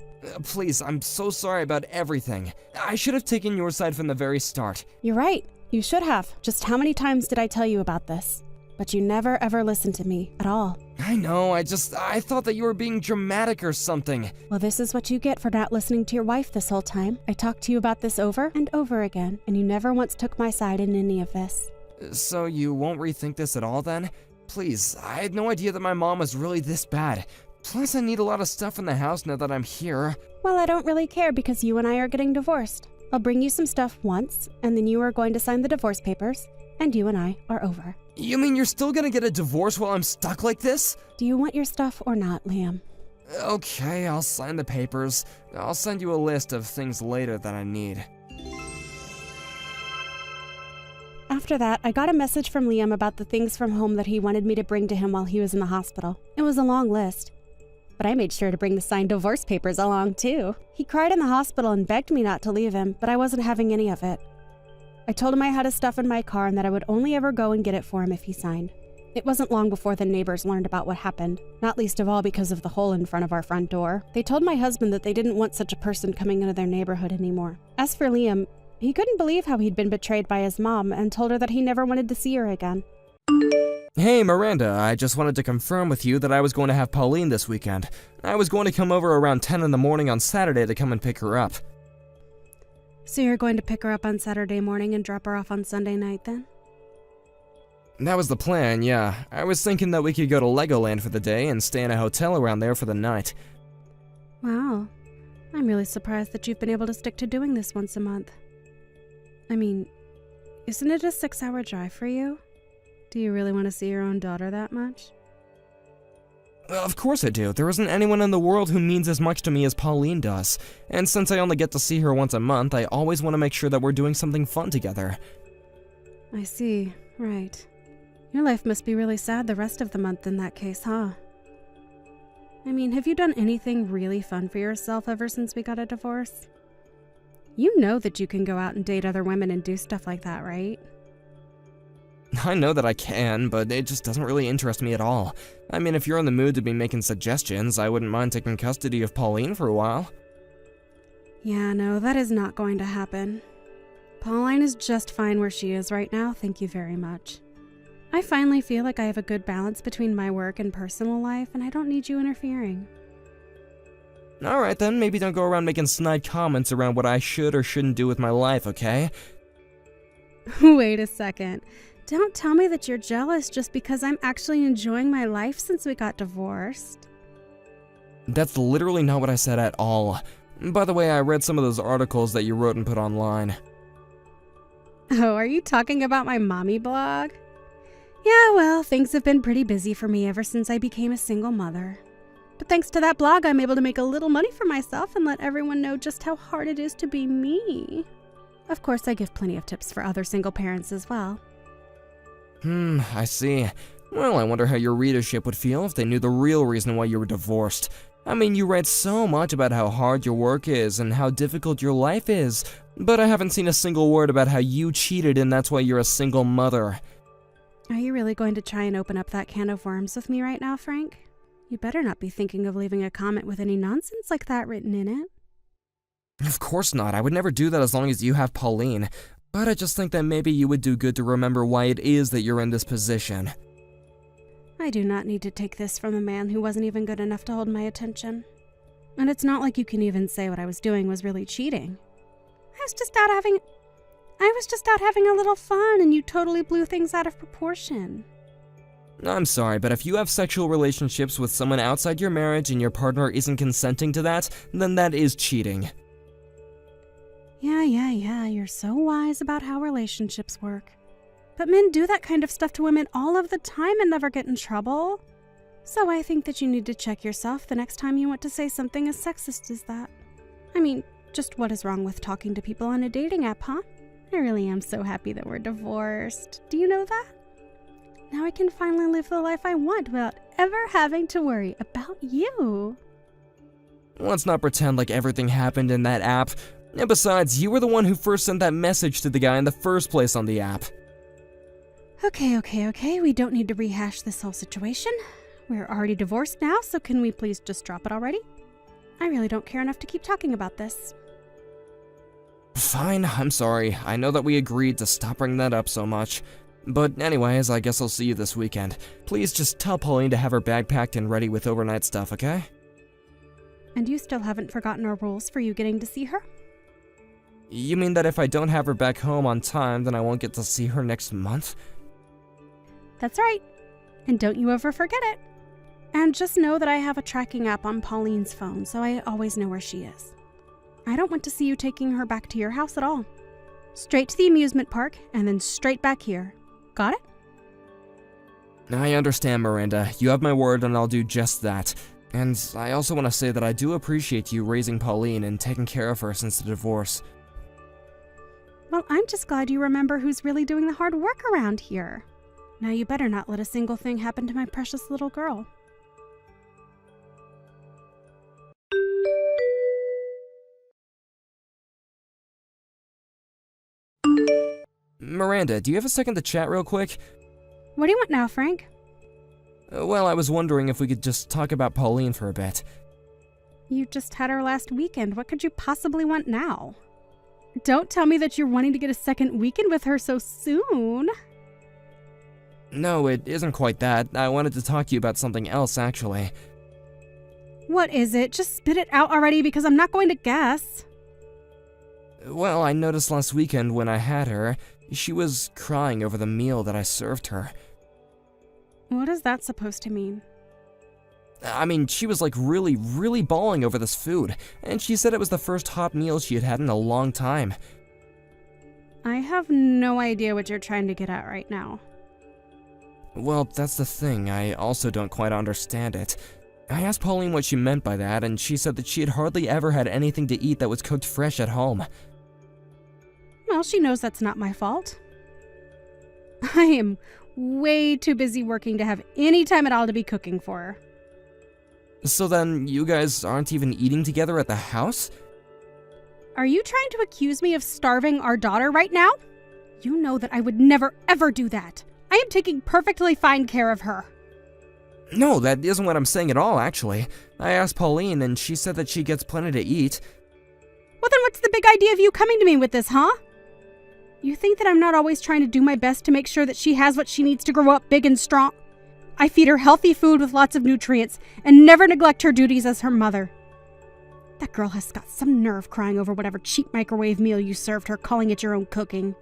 Speaker 4: Please, I'm so sorry about everything. I should have taken your side from the very start.
Speaker 3: You're right. You should have. Just how many times did I tell you about this? But you never ever listened to me at all.
Speaker 4: I know, I thought that you were being dramatic or something.
Speaker 3: Well, this is what you get for not listening to your wife this whole time. I talked to you about this over and over again, and you never once took my side in any of this.
Speaker 4: So you won't rethink this at all then? Please, I had no idea that my mom was really this bad. Plus, I need a lot of stuff in the house now that I'm here.
Speaker 3: Well, I don't really care because you and I are getting divorced. I'll bring you some stuff once, and then you are going to sign the divorce papers, and you and I are over.
Speaker 4: You mean you're still gonna get a divorce while I'm stuck like this?
Speaker 3: Do you want your stuff or not, Liam?
Speaker 4: Okay, I'll sign the papers. I'll send you a list of things later that I need.
Speaker 3: After that, I got a message from Liam about the things from home that he wanted me to bring to him while he was in the hospital. It was a long list. But I made sure to bring the signed divorce papers along, too. He cried in the hospital and begged me not to leave him, but I wasn't having any of it. I told him I had his stuff in my car and that I would only ever go and get it for him if he signed. It wasn't long before the neighbors learned about what happened, not least of all because of the hole in front of our front door. They told my husband that they didn't want such a person coming into their neighborhood anymore. As for Liam, he couldn't believe how he'd been betrayed by his mom and told her that he never wanted to see her again.
Speaker 4: Hey Miranda, I just wanted to confirm with you that I was going to have Pauline this weekend. I was going to come over around 10 in the morning on Saturday to come and pick her up.
Speaker 2: So you're going to pick her up on Saturday morning and drop her off on Sunday night then?
Speaker 4: That was the plan, yeah. I was thinking that we could go to Legoland for the day and stay in a hotel around there for the night.
Speaker 2: Wow. I'm really surprised that you've been able to stick to doing this once a month. I mean, isn't it a 6-hour drive for you? Do you really want to see your own daughter that much?
Speaker 4: Of course I do. There isn't anyone in the world who means as much to me as Pauline does. And since I only get to see her once a month, I always want to make sure that we're doing something fun together.
Speaker 2: I see. Right. Your life must be really sad the rest of the month in that case, huh? I mean, have you done anything really fun for yourself ever since we got a divorce? You know that you can go out and date other women and do stuff like that, right?
Speaker 4: I know that I can, but it just doesn't really interest me at all. I mean, if you're in the mood to be making suggestions, I wouldn't mind taking custody of Pauline for a while.
Speaker 2: Yeah, no, that is not going to happen. Pauline is just fine where she is right now, thank you very much. I finally feel like I have a good balance between my work and personal life, and I don't need you interfering.
Speaker 4: Alright then, maybe don't go around making snide comments around what I should or shouldn't do with my life, okay?
Speaker 2: Wait a second. Don't tell me that you're jealous just because I'm actually enjoying my life since we got divorced.
Speaker 4: That's literally not what I said at all. By the way, I read some of those articles that you wrote and put online.
Speaker 2: Oh, are you talking about my mommy blog? Yeah, well, things have been pretty busy for me ever since I became a single mother. But thanks to that blog, I'm able to make a little money for myself and let everyone know just how hard it is to be me. Of course, I give plenty of tips for other single parents as well.
Speaker 4: I see. Well, I wonder how your readership would feel if they knew the real reason why you were divorced. I mean, you write so much about how hard your work is and how difficult your life is, but I haven't seen a single word about how you cheated and that's why you're a single mother.
Speaker 2: Are you really going to try and open up that can of worms with me right now, Frank? You better not be thinking of leaving a comment with any nonsense like that written in it.
Speaker 4: Of course not. I would never do that as long as you have Pauline. But I just think that maybe you would do good to remember why it is that you're in this position.
Speaker 2: I do not need to take this from a man who wasn't even good enough to hold my attention. And it's not like you can even say what I was doing was really cheating. I was just out having a little fun, and you totally blew things out of proportion.
Speaker 4: I'm sorry, but if you have sexual relationships with someone outside your marriage and your partner isn't consenting to that, then that is cheating.
Speaker 2: Yeah, you're so wise about how relationships work. But men do that kind of stuff to women all of the time and never get in trouble. So I think that you need to check yourself the next time you want to say something as sexist as that. I mean, just what is wrong with talking to people on a dating app, huh? I really am so happy that we're divorced. Do you know that? Now I can finally live the life I want without ever having to worry about you.
Speaker 4: Let's not pretend like everything happened in that app. And besides, you were the one who first sent that message to the guy in the first place on the app.
Speaker 2: Okay. We don't need to rehash this whole situation. We're already divorced now, so can we please just drop it already? I really don't care enough to keep talking about this.
Speaker 4: Fine, I'm sorry. I know that we agreed to stop bringing that up so much. But anyways, I guess I'll see you this weekend. Please just tell Pauline to have her bag packed and ready with overnight stuff, okay?
Speaker 2: And you still haven't forgotten our rules for you getting to see her?
Speaker 4: You mean that if I don't have her back home on time, then I won't get to see her next month?
Speaker 2: That's right. And don't you ever forget it. And just know that I have a tracking app on Pauline's phone, so I always know where she is. I don't want to see you taking her back to your house at all. Straight to the amusement park, and then straight back here. Got it?
Speaker 4: I understand, Miranda. You have my word, and I'll do just that. And I also want to say that I do appreciate you raising Pauline and taking care of her since the divorce.
Speaker 2: Well, I'm just glad you remember who's really doing the hard work around here. Now you better not let a single thing happen to my precious little girl.
Speaker 4: Miranda, do you have a second to chat real quick?
Speaker 2: What do you want now, Frank?
Speaker 4: Well, I was wondering if we could just talk about Pauline for a bit.
Speaker 2: You just had her last weekend. What could you possibly want now? Don't tell me that you're wanting to get a second weekend with her so soon.
Speaker 4: No, it isn't quite that. I wanted to talk to you about something else, actually.
Speaker 2: What is it? Just spit it out already because I'm not going to guess.
Speaker 4: Well, I noticed last weekend when I had her, she was crying over the meal that I served her.
Speaker 2: What is that supposed to mean?
Speaker 4: I mean, she was like really bawling over this food, and she said it was the first hot meal she had had in a long time.
Speaker 2: I have no idea what you're trying to get at right now.
Speaker 4: Well, that's the thing, I also don't quite understand it. I asked Pauline what she meant by that, and she said that she had hardly ever had anything to eat that was cooked fresh at home.
Speaker 2: Well, she knows that's not my fault. I am way too busy working to have any time at all to be cooking for her.
Speaker 4: So then, you guys aren't even eating together at the house?
Speaker 2: Are you trying to accuse me of starving our daughter right now? You know that I would never ever do that. I am taking perfectly fine care of her.
Speaker 4: No, that isn't what I'm saying at all, actually. I asked Pauline, and she said that she gets plenty to eat.
Speaker 2: Well, then what's the big idea of you coming to me with this, huh? You think that I'm not always trying to do my best to make sure that she has what she needs to grow up big and strong? I feed her healthy food with lots of nutrients and never neglect her duties as her mother. That girl has got some nerve crying over whatever cheap microwave meal you served her, calling it your own cooking.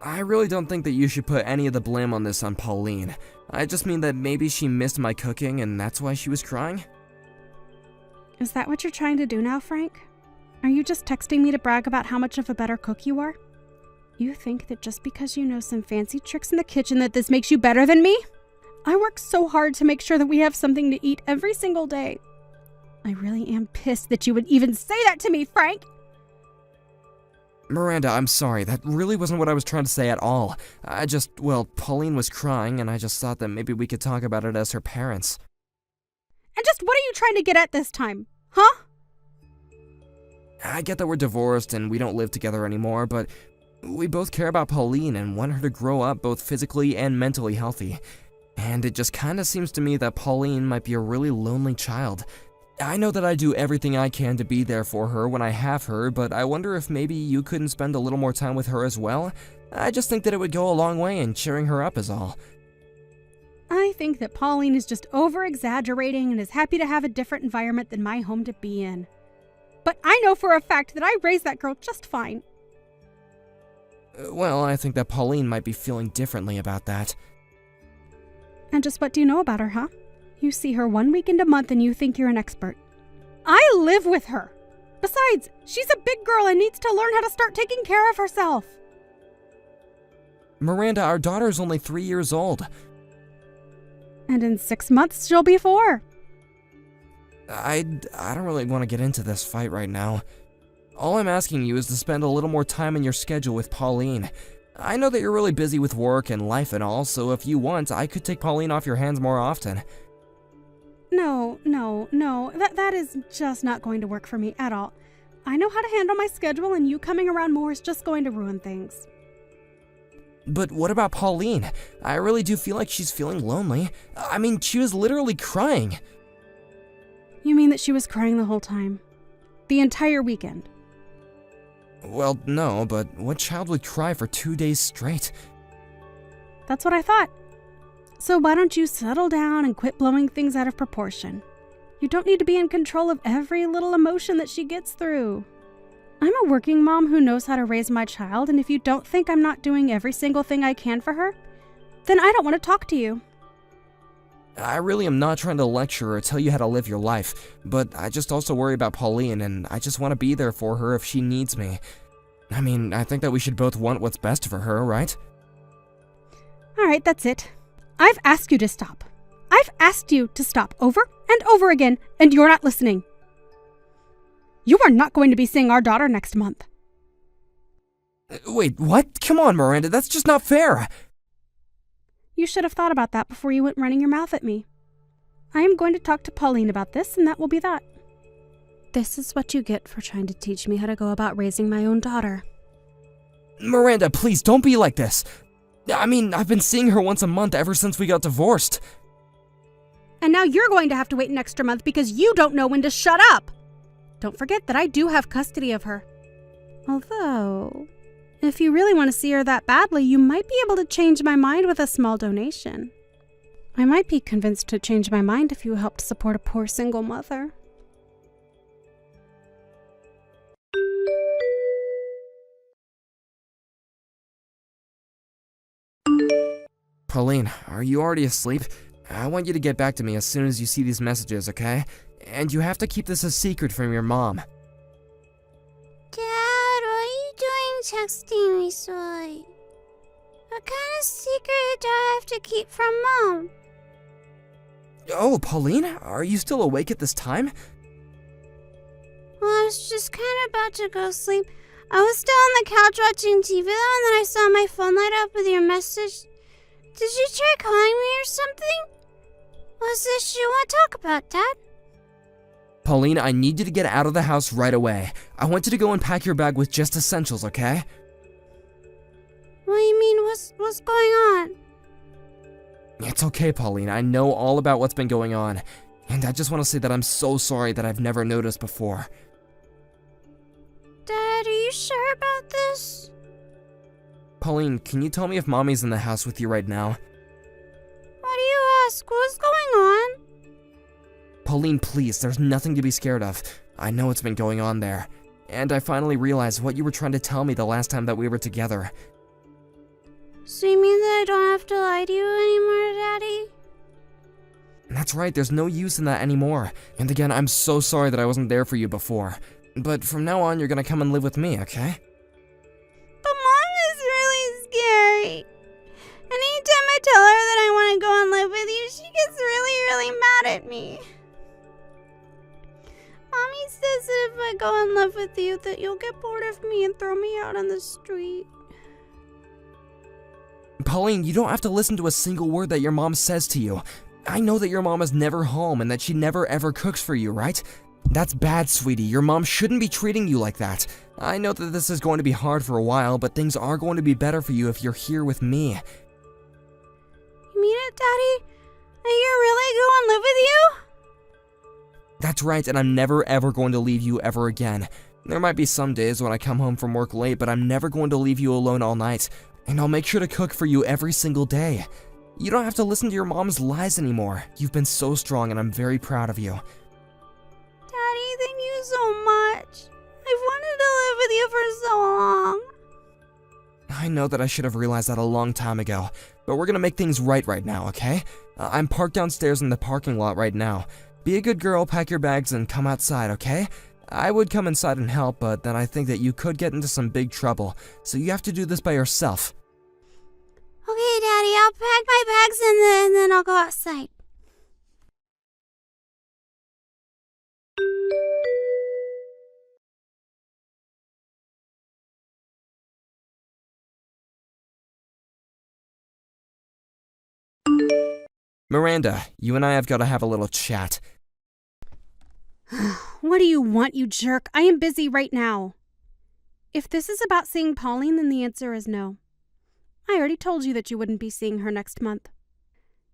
Speaker 4: I really don't think that you should put any of the blame on this on Pauline. I just mean that maybe she missed my cooking and that's why she was crying.
Speaker 2: Is that what you're trying to do now, Frank? Are you just texting me to brag about how much of a better cook you are? You think that just because you know some fancy tricks in the kitchen that this makes you better than me? I work so hard to make sure that we have something to eat every single day. I really am pissed that you would even say that to me, Frank!
Speaker 4: Miranda, I'm sorry, that really wasn't what I was trying to say at all. Pauline was crying and I just thought that maybe we could talk about it as her parents.
Speaker 2: And just what are you trying to get at this time, huh?
Speaker 4: I get that we're divorced and we don't live together anymore, but we both care about Pauline and want her to grow up both physically and mentally healthy. And it just kinda seems to me that Pauline might be a really lonely child. I know that I do everything I can to be there for her when I have her, but I wonder if maybe you couldn't spend a little more time with her as well? I just think that it would go a long way in cheering her up is all.
Speaker 2: I think that Pauline is just over-exaggerating and is happy to have a different environment than my home to be in. But I know for a fact that I raised that girl just fine.
Speaker 4: Well, I think that Pauline might be feeling differently about that.
Speaker 2: And just what do you know about her, huh? You see her 1 weekend a month and you think you're an expert. I live with her. Besides, she's a big girl and needs to learn how to start taking care of herself.
Speaker 4: Miranda, our daughter's only 3 years old.
Speaker 2: And in 6 months, she'll be 4.
Speaker 4: I don't really want to get into this fight right now. All I'm asking you is to spend a little more time in your schedule with Pauline. I know that you're really busy with work and life and all, so if you want, I could take Pauline off your hands more often.
Speaker 2: No. That is just not going to work for me at all. I know how to handle my schedule, and you coming around more is just going to ruin things.
Speaker 4: But what about Pauline? I really do feel like she's feeling lonely. I mean, she was literally crying.
Speaker 2: You mean that she was crying the whole time? The entire weekend?
Speaker 4: Well, no, but what child would cry for 2 days straight?
Speaker 2: That's what I thought. So why don't you settle down and quit blowing things out of proportion? You don't need to be in control of every little emotion that she gets through. I'm a working mom who knows how to raise my child, and if you don't think I'm not doing every single thing I can for her, then I don't want to talk to you.
Speaker 4: I really am not trying to lecture or tell you how to live your life, but I just also worry about Pauline, and I just want to be there for her if she needs me. I mean, I think that we should both want what's best for her, right?
Speaker 2: All right, that's it. I've asked you to stop. I've asked you to stop over and over again, and you're not listening. You are not going to be seeing our daughter next month.
Speaker 4: Wait, what? Come on, Miranda, that's just not fair.
Speaker 2: You should have thought about that before you went running your mouth at me. I am going to talk to Pauline about this, and that will be that. This is what you get for trying to teach me how to go about raising my own daughter.
Speaker 4: Miranda, please don't be like this. I mean, I've been seeing her once a month ever since we got divorced.
Speaker 2: And now you're going to have to wait an extra month because you don't know when to shut up. Don't forget that I do have custody of her. Although, if you really want to see her that badly, you might be able to change my mind with a small donation. I might be convinced to change my mind if you helped support a poor single mother.
Speaker 4: Pauline, are you already asleep? I want you to get back to me as soon as you see these messages, okay? And you have to keep this a secret from your mom.
Speaker 3: Dad, why are you doing texting me so late? What kind of secret do I have to keep from Mom?
Speaker 4: Oh, Pauline, are you still awake at this time?
Speaker 3: Well, I was just kind of about to go sleep. I was still on the couch watching TV though, and then I saw my phone light up with your message. Did you try calling me or something? What's this you want to talk about, Dad?
Speaker 4: Pauline, I need you to get out of the house right away. I want you to go and pack your bag with just essentials, okay?
Speaker 3: What do you mean, what's going on?
Speaker 4: It's okay, Pauline. I know all about what's been going on. And I just want to say that I'm so sorry that I've never noticed before.
Speaker 3: Dad, are you sure about this?
Speaker 4: Pauline, can you tell me if Mommy's in the house with you right now?
Speaker 3: Why do you ask? What's going on?
Speaker 4: Pauline, please, there's nothing to be scared of. I know what's been going on there. And I finally realized what you were trying to tell me the last time that we were together.
Speaker 3: So you mean that I don't have to lie to you anymore, Daddy?
Speaker 4: That's right, there's no use in that anymore. And again, I'm so sorry that I wasn't there for you before. But from now on, you're gonna come and live with me, okay?
Speaker 3: But Mom is really scary. Anytime I tell her that I want to go and live with you, she gets really mad at me. Mommy says that if I go and live with you, that you'll get bored of me and throw me out on the street.
Speaker 4: Pauline, you don't have to listen to a single word that your mom says to you. I know that your mom is never home and that she never ever cooks for you, right? That's bad, sweetie. Your mom shouldn't be treating you like that. I know that this is going to be hard for a while, but things are going to be better for you if you're here with me.
Speaker 3: You mean it, Daddy? Are you really going to live with you?
Speaker 4: That's right, and I'm never ever going to leave you ever again. There might be some days when I come home from work late, but I'm never going to leave you alone all night. And I'll make sure to cook for you every single day. You don't have to listen to your mom's lies anymore. You've been so strong, and I'm very proud of you.
Speaker 3: Daddy, thank you so much. I've wanted to live with you for so long.
Speaker 4: I know that I should have realized that a long time ago, but we're gonna make things right now, okay? I'm parked downstairs in the parking lot right now. Be a good girl, pack your bags, and come outside, okay? I would come inside and help, but then I think that you could get into some big trouble, so you have to do this by yourself.
Speaker 3: Okay, Daddy, I'll pack my bags and then I'll go outside.
Speaker 4: Miranda, you and I have got to have a little chat.
Speaker 2: What do you want, you jerk? I am busy right now. If this is about seeing Pauline, then the answer is no. I already told you that you wouldn't be seeing her next month.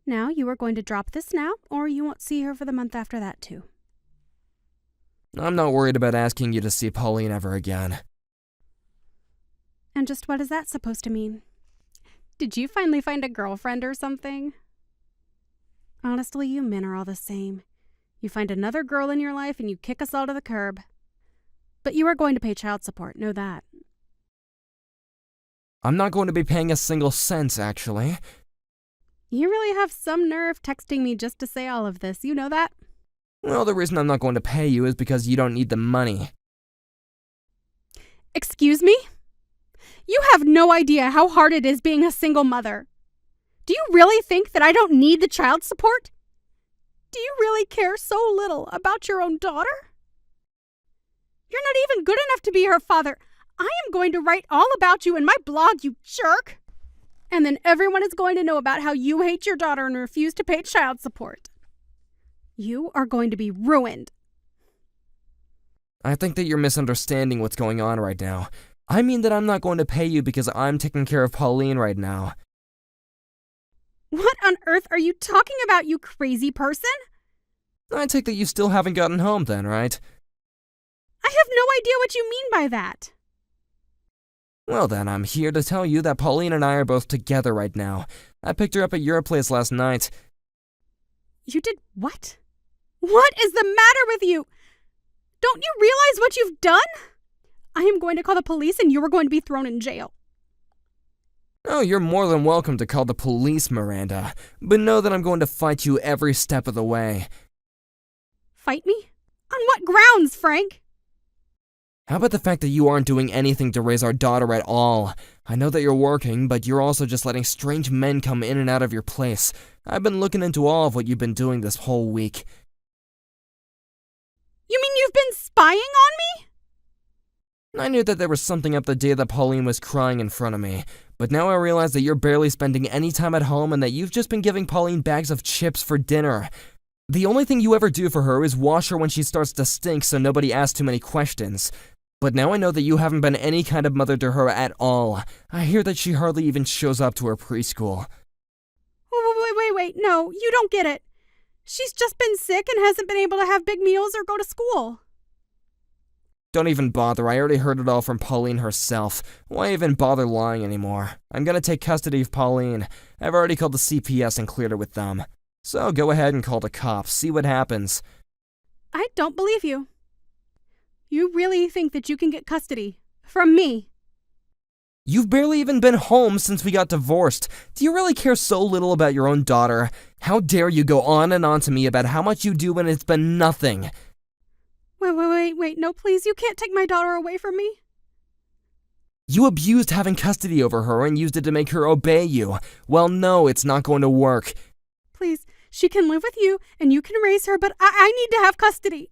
Speaker 2: Now, you are going to drop this now, or you won't see her for the month after that, too.
Speaker 4: I'm not worried about asking you to see Pauline ever again.
Speaker 2: And just what is that supposed to mean? Did you finally find a girlfriend or something? Honestly, you men are all the same. You find another girl in your life and you kick us all to the curb. But you are going to pay child support, know that.
Speaker 4: I'm not going to be paying a single cent, actually.
Speaker 2: You really have some nerve texting me just to say all of this, you know that?
Speaker 4: Well, the reason I'm not going to pay you is because you don't need the money.
Speaker 2: Excuse me? You have no idea how hard it is being a single mother. Do you really think that I don't need the child support? Do you really care so little about your own daughter? You're not even good enough to be her father. I am going to write all about you in my blog, you jerk. And then everyone is going to know about how you hate your daughter and refuse to pay child support. You are going to be ruined.
Speaker 4: I think that you're misunderstanding what's going on right now. I mean that I'm not going to pay you because I'm taking care of Pauline right now.
Speaker 2: What on earth are you talking about, you crazy person?
Speaker 4: I take that you still haven't gotten home then, right?
Speaker 2: I have no idea what you mean by that.
Speaker 4: Well then, I'm here to tell you that Pauline and I are both together right now. I picked her up at your place last night.
Speaker 2: You did what? What is the matter with you? Don't you realize what you've done? I am going to call the police and you are going to be thrown in jail.
Speaker 4: Oh, you're more than welcome to call the police, Miranda. But know that I'm going to fight you every step of the way.
Speaker 2: Fight me? On what grounds, Frank?
Speaker 4: How about the fact that you aren't doing anything to raise our daughter at all? I know that you're working, but you're also just letting strange men come in and out of your place. I've been looking into all of what you've been doing this whole week.
Speaker 2: You mean you've been spying on me?
Speaker 4: I knew that there was something up the day that Pauline was crying in front of me, but now I realize that you're barely spending any time at home and that you've just been giving Pauline bags of chips for dinner. The only thing you ever do for her is wash her when she starts to stink so nobody asks too many questions. But now I know that you haven't been any kind of mother to her at all. I hear that she hardly even shows up to her preschool.
Speaker 2: Wait, no, you don't get it. She's just been sick and hasn't been able to have big meals or go to school.
Speaker 4: Don't even bother, I already heard it all from Pauline herself. Why even bother lying anymore? I'm gonna take custody of Pauline. I've already called the CPS and cleared it with them. So go ahead and call the cops, see what happens.
Speaker 2: I don't believe you. You really think that you can get custody from me?
Speaker 4: You've barely even been home since we got divorced. Do you really care so little about your own daughter? How dare you go on and on to me about how much you do when it's been nothing?
Speaker 2: Wait, no, please, you can't take my daughter away from me.
Speaker 4: You abused having custody over her and used it to make her obey you. Well, no, it's not going to work.
Speaker 2: Please, she can live with you and you can raise her, but I need to have custody.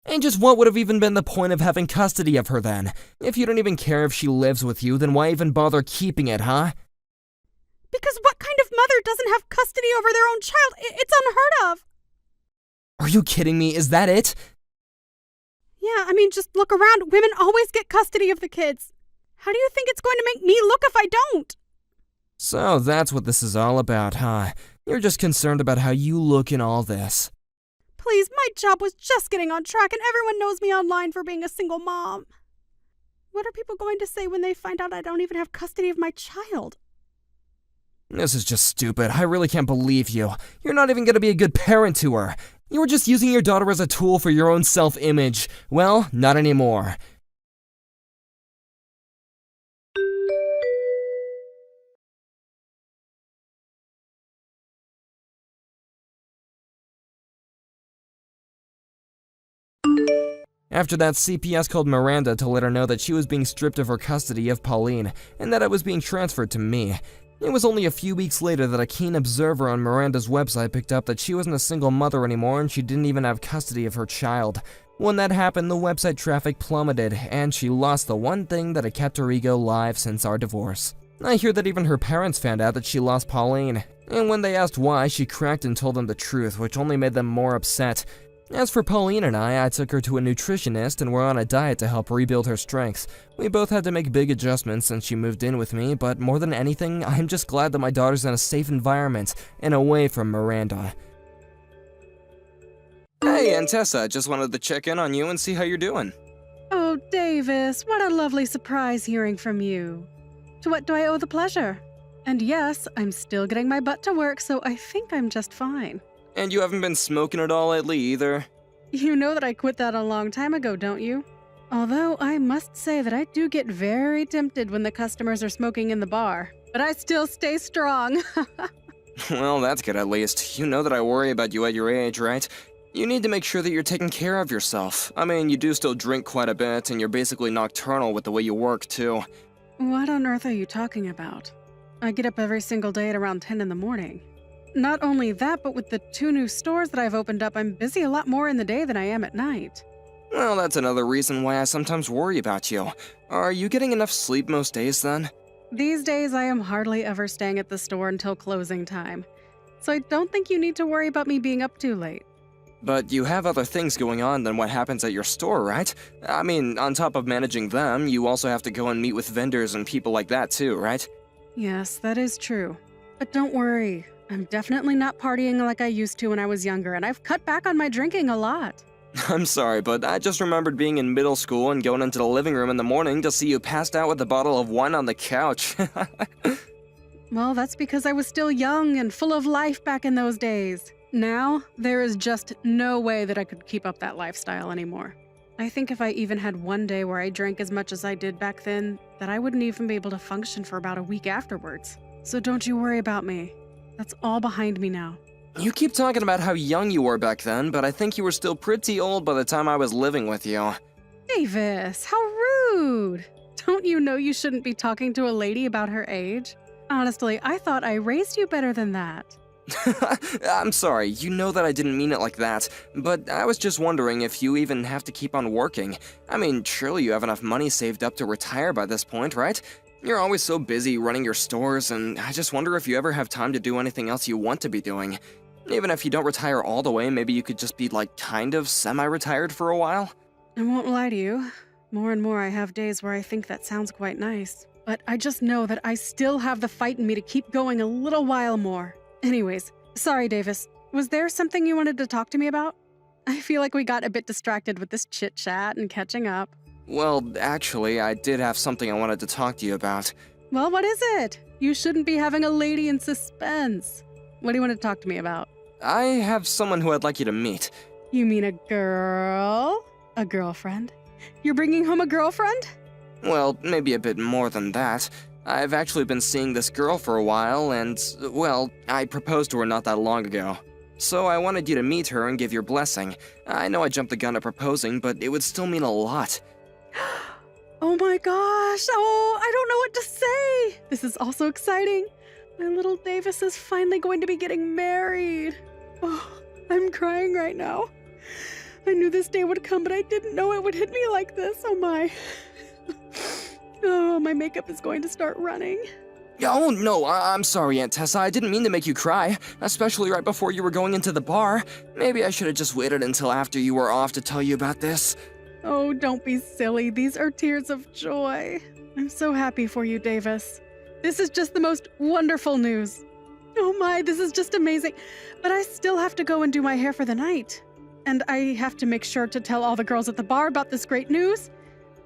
Speaker 4: And just what would have even been the point of having custody of her then? If you don't even care if she lives with you, then why even bother keeping it, huh?
Speaker 2: Because what kind of mother doesn't have custody over their own child? It's unheard of.
Speaker 4: Are you kidding me? Is that it?
Speaker 2: Yeah, I mean, just look around. Women always get custody of the kids. How do you think it's going to make me look if I don't?
Speaker 4: So that's what this is all about, huh? You're just concerned about how you look in all this.
Speaker 2: Please, my job was just getting on track and everyone knows me online for being a single mom. What are people going to say when they find out I don't even have custody of my child?
Speaker 4: This is just stupid. I really can't believe you. You're not even going to be a good parent to her. You were just using your daughter as a tool for your own self-image. Well, not anymore. After that, CPS called Miranda to let her know that she was being stripped of her custody of Pauline, and that it was being transferred to me. It was only a few weeks later that a keen observer on Miranda's website picked up that she wasn't a single mother anymore and she didn't even have custody of her child. When that happened, the website traffic plummeted, and she lost the one thing that had kept her ego alive since our divorce. I hear that even her parents found out that she lost Pauline, and when they asked why, she cracked and told them the truth, which only made them more upset. As for Pauline and I took her to a nutritionist and we're on a diet to help rebuild her strength. We both had to make big adjustments since she moved in with me, but more than anything, I'm just glad that my daughter's in a safe environment and away from Miranda. Hey, Aunt Tessa, just wanted to check in on you and see how you're doing.
Speaker 2: Oh, Davis, what a lovely surprise hearing from you. To what do I owe the pleasure? And yes, I'm still getting my butt to work, so I think I'm just fine.
Speaker 4: And you haven't been smoking at all lately either?
Speaker 2: You know that I quit that a long time ago, don't you? Although I must say that I do get very tempted when the customers are smoking in the bar. But I still stay strong.
Speaker 4: Well, that's good at least. You know that I worry about you at your age, right? You need to make sure that you're taking care of yourself. I mean, you do still drink quite a bit, and you're basically nocturnal with the way you work, too.
Speaker 2: What on earth are you talking about? I get up every single day at around 10 in the morning. Not only that, but with the 2 new stores that I've opened up, I'm busy a lot more in the day than I am at night.
Speaker 4: Well, that's another reason why I sometimes worry about you. Are you getting enough sleep most days, then?
Speaker 2: These days, I am hardly ever staying at the store until closing time. So I don't think you need to worry about me being up too late.
Speaker 4: But you have other things going on than what happens at your store, right? I mean, on top of managing them, you also have to go and meet with vendors and people like that too, right?
Speaker 2: Yes, that is true. But don't worry. I'm definitely not partying like I used to when I was younger, and I've cut back on my drinking a lot.
Speaker 4: I'm sorry, but I just remembered being in middle school and going into the living room in the morning to see you passed out with a bottle of wine on the couch.
Speaker 2: Well, that's because I was still young and full of life back in those days. Now, there is just no way that I could keep up that lifestyle anymore. I think if I even had one day where I drank as much as I did back then, that I wouldn't even be able to function for about a week afterwards. So don't you worry about me. That's all behind me now.
Speaker 4: You keep talking about how young you were back then, but I think you were still pretty old by the time I was living with you.
Speaker 2: Davis, how rude! Don't you know you shouldn't be talking to a lady about her age? Honestly, I thought I raised you better than that.
Speaker 4: I'm sorry, you know that I didn't mean it like that, but I was just wondering if you even have to keep on working. I mean, surely you have enough money saved up to retire by this point, right? You're always so busy running your stores, and I just wonder if you ever have time to do anything else you want to be doing. Even if you don't retire all the way, maybe you could just be like kind of semi-retired for a while?
Speaker 2: I won't lie to you. More and more I have days where I think that sounds quite nice. But I just know that I still have the fight in me to keep going a little while more. Anyways, sorry Davis, was there something you wanted to talk to me about? I feel like we got a bit distracted with this chit-chat and catching up.
Speaker 4: Well, actually, I did have something I wanted to talk to you about.
Speaker 2: Well, what is it? You shouldn't be having a lady in suspense. What do you want to talk to me about?
Speaker 4: I have someone who I'd like you to meet.
Speaker 2: You mean a girl? A girlfriend? You're bringing home a girlfriend?
Speaker 4: Well, maybe a bit more than that. I've actually been seeing this girl for a while, and, well, I proposed to her not that long ago. So I wanted you to meet her and give your blessing. I know I jumped the gun at proposing, but it would still mean a lot.
Speaker 2: Oh my gosh! Oh, I don't know what to say! This is also exciting. My little Davis is finally going to be getting married. Oh, I'm crying right now. I knew this day would come, but I didn't know it would hit me like this. Oh my. Oh, my makeup is going to start running.
Speaker 4: Oh no, I'm sorry, Aunt Tessa. I didn't mean to make you cry, especially right before you were going into the bar. Maybe I should have just waited until after you were off to tell you about this.
Speaker 2: Oh, don't be silly. These are tears of joy. I'm so happy for you, Davis. This is just the most wonderful news. Oh my, this is just amazing. But I still have to go and do my hair for the night. And I have to make sure to tell all the girls at the bar about this great news.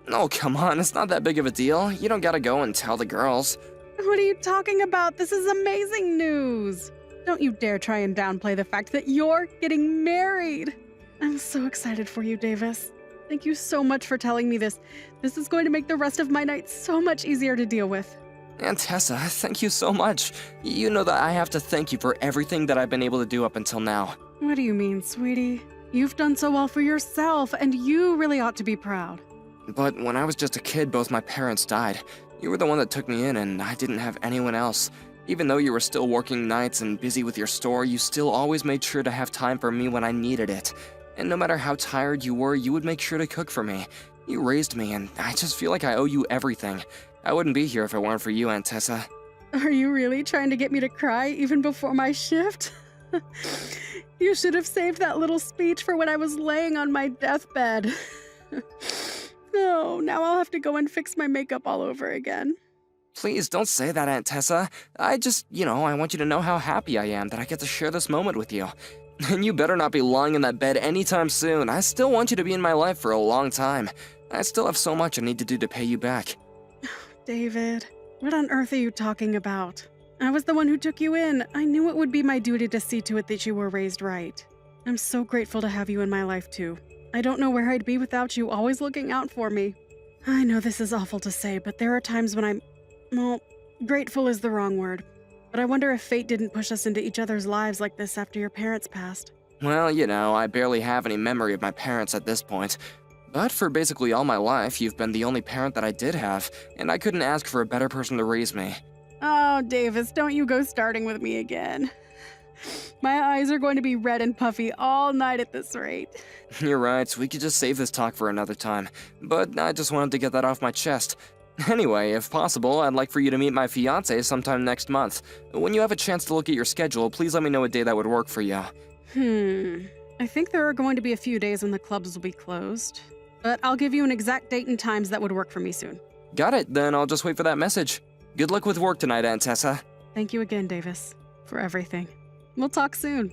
Speaker 4: Oh, come on, it's not that big of a deal. You don't gotta go and tell the girls.
Speaker 2: What are you talking about? This is amazing news. Don't you dare try and downplay the fact that you're getting married. I'm so excited for you, Davis. Thank you so much for telling me this. This is going to make the rest of my night so much easier to deal with.
Speaker 4: Aunt Tessa, thank you so much. You know that I have to thank you for everything that I've been able to do up until now.
Speaker 2: What do you mean, sweetie? You've done so well for yourself, and you really ought to be proud.
Speaker 4: But when I was just a kid, both my parents died. You were the one that took me in, and I didn't have anyone else. Even though you were still working nights and busy with your store, you still always made sure to have time for me when I needed it. And no matter how tired you were, you would make sure to cook for me. You raised me, and I just feel like I owe you everything. I wouldn't be here if it weren't for you, Aunt Tessa.
Speaker 2: Are you really trying to get me to cry even before my shift? You should have saved that little speech for when I was laying on my deathbed. Oh, now I'll have to go and fix my makeup all over again.
Speaker 4: Please don't say that, Aunt Tessa. I want you to know how happy I am that I get to share this moment with you. And you better not be lying in that bed anytime soon. I still want you to be in my life for a long time. I still have so much I need to do to pay you back.
Speaker 2: David, what on earth are you talking about? I was the one who took you in. I knew it would be my duty to see to it that you were raised right. I'm so grateful to have you in my life, too. I don't know where I'd be without you always looking out for me. I know this is awful to say, but there are times when grateful is the wrong word. But I wonder if fate didn't push us into each other's lives like this after your parents passed.
Speaker 4: Well, I barely have any memory of my parents at this point. But for basically all my life, you've been the only parent that I did have, and I couldn't ask for a better person to raise me.
Speaker 2: Oh, Davis, don't you go starting with me again. My eyes are going to be red and puffy all night at this rate.
Speaker 4: You're right, we could just save this talk for another time. But I just wanted to get that off my chest. Anyway, if possible, I'd like for you to meet my fiancé sometime next month. When you have a chance to look at your schedule, please let me know a day that would work for you.
Speaker 2: I think there are going to be a few days when the clubs will be closed. But I'll give you an exact date and times that would work for me soon.
Speaker 4: Got it, then I'll just wait for that message. Good luck with work tonight, Aunt Tessa.
Speaker 2: Thank you again, Davis, for everything. We'll talk soon.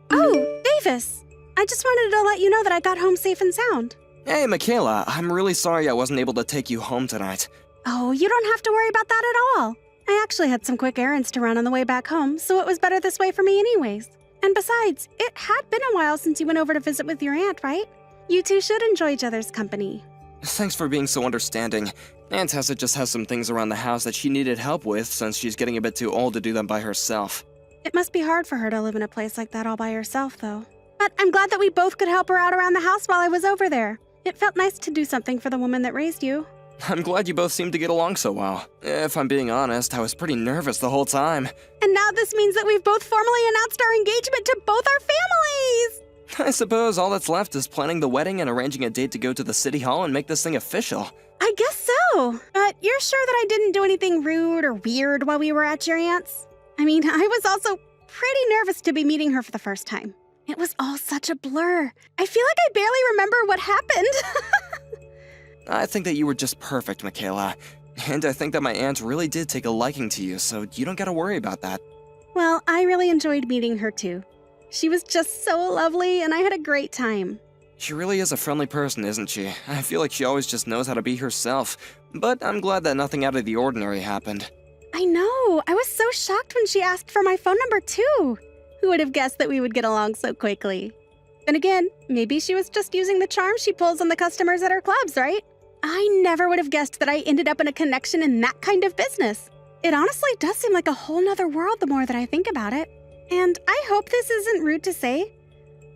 Speaker 3: Oh, Davis! I just wanted to let you know that I got home safe and sound.
Speaker 4: Hey, Michaela, I'm really sorry I wasn't able to take you home tonight.
Speaker 3: Oh, you don't have to worry about that at all. I actually had some quick errands to run on the way back home, so it was better this way for me anyways. And besides, it had been a while since you went over to visit with your aunt, right? You two should enjoy each other's company.
Speaker 4: Thanks for being so understanding. Aunt Tessa just has some things around the house that she needed help with since she's getting a bit too old to do them by herself.
Speaker 3: It must be hard for her to live in a place like that all by herself, though. But I'm glad that we both could help her out around the house while I was over there. It felt nice to do something for the woman that raised you.
Speaker 4: I'm glad you both seem to get along so well. If I'm being honest, I was pretty nervous the whole time.
Speaker 3: And now this means that we've both formally announced our engagement to both our families!
Speaker 4: I suppose all that's left is planning the wedding and arranging a date to go to the city hall and make this thing official.
Speaker 3: I guess so. But you're sure that I didn't do anything rude or weird while we were at your aunt's? I mean, I was also pretty nervous to be meeting her for the first time. It was all such a blur. I feel like I barely remember what happened.
Speaker 4: I think that you were just perfect, Michaela. And I think that my aunt really did take a liking to you, so you don't gotta worry about that.
Speaker 3: Well, I really enjoyed meeting her too. She was just so lovely, and I had a great time.
Speaker 4: She really is a friendly person, isn't she? I feel like she always just knows how to be herself. But I'm glad that nothing out of the ordinary happened.
Speaker 3: I know. I was so shocked when she asked for my phone number too. Who would have guessed that we would get along so quickly? Then again, maybe she was just using the charm she pulls on the customers at her clubs, right? I never would have guessed that I ended up in a connection in that kind of business. It honestly does seem like a whole nother world the more that I think about it. And I hope this isn't rude to say,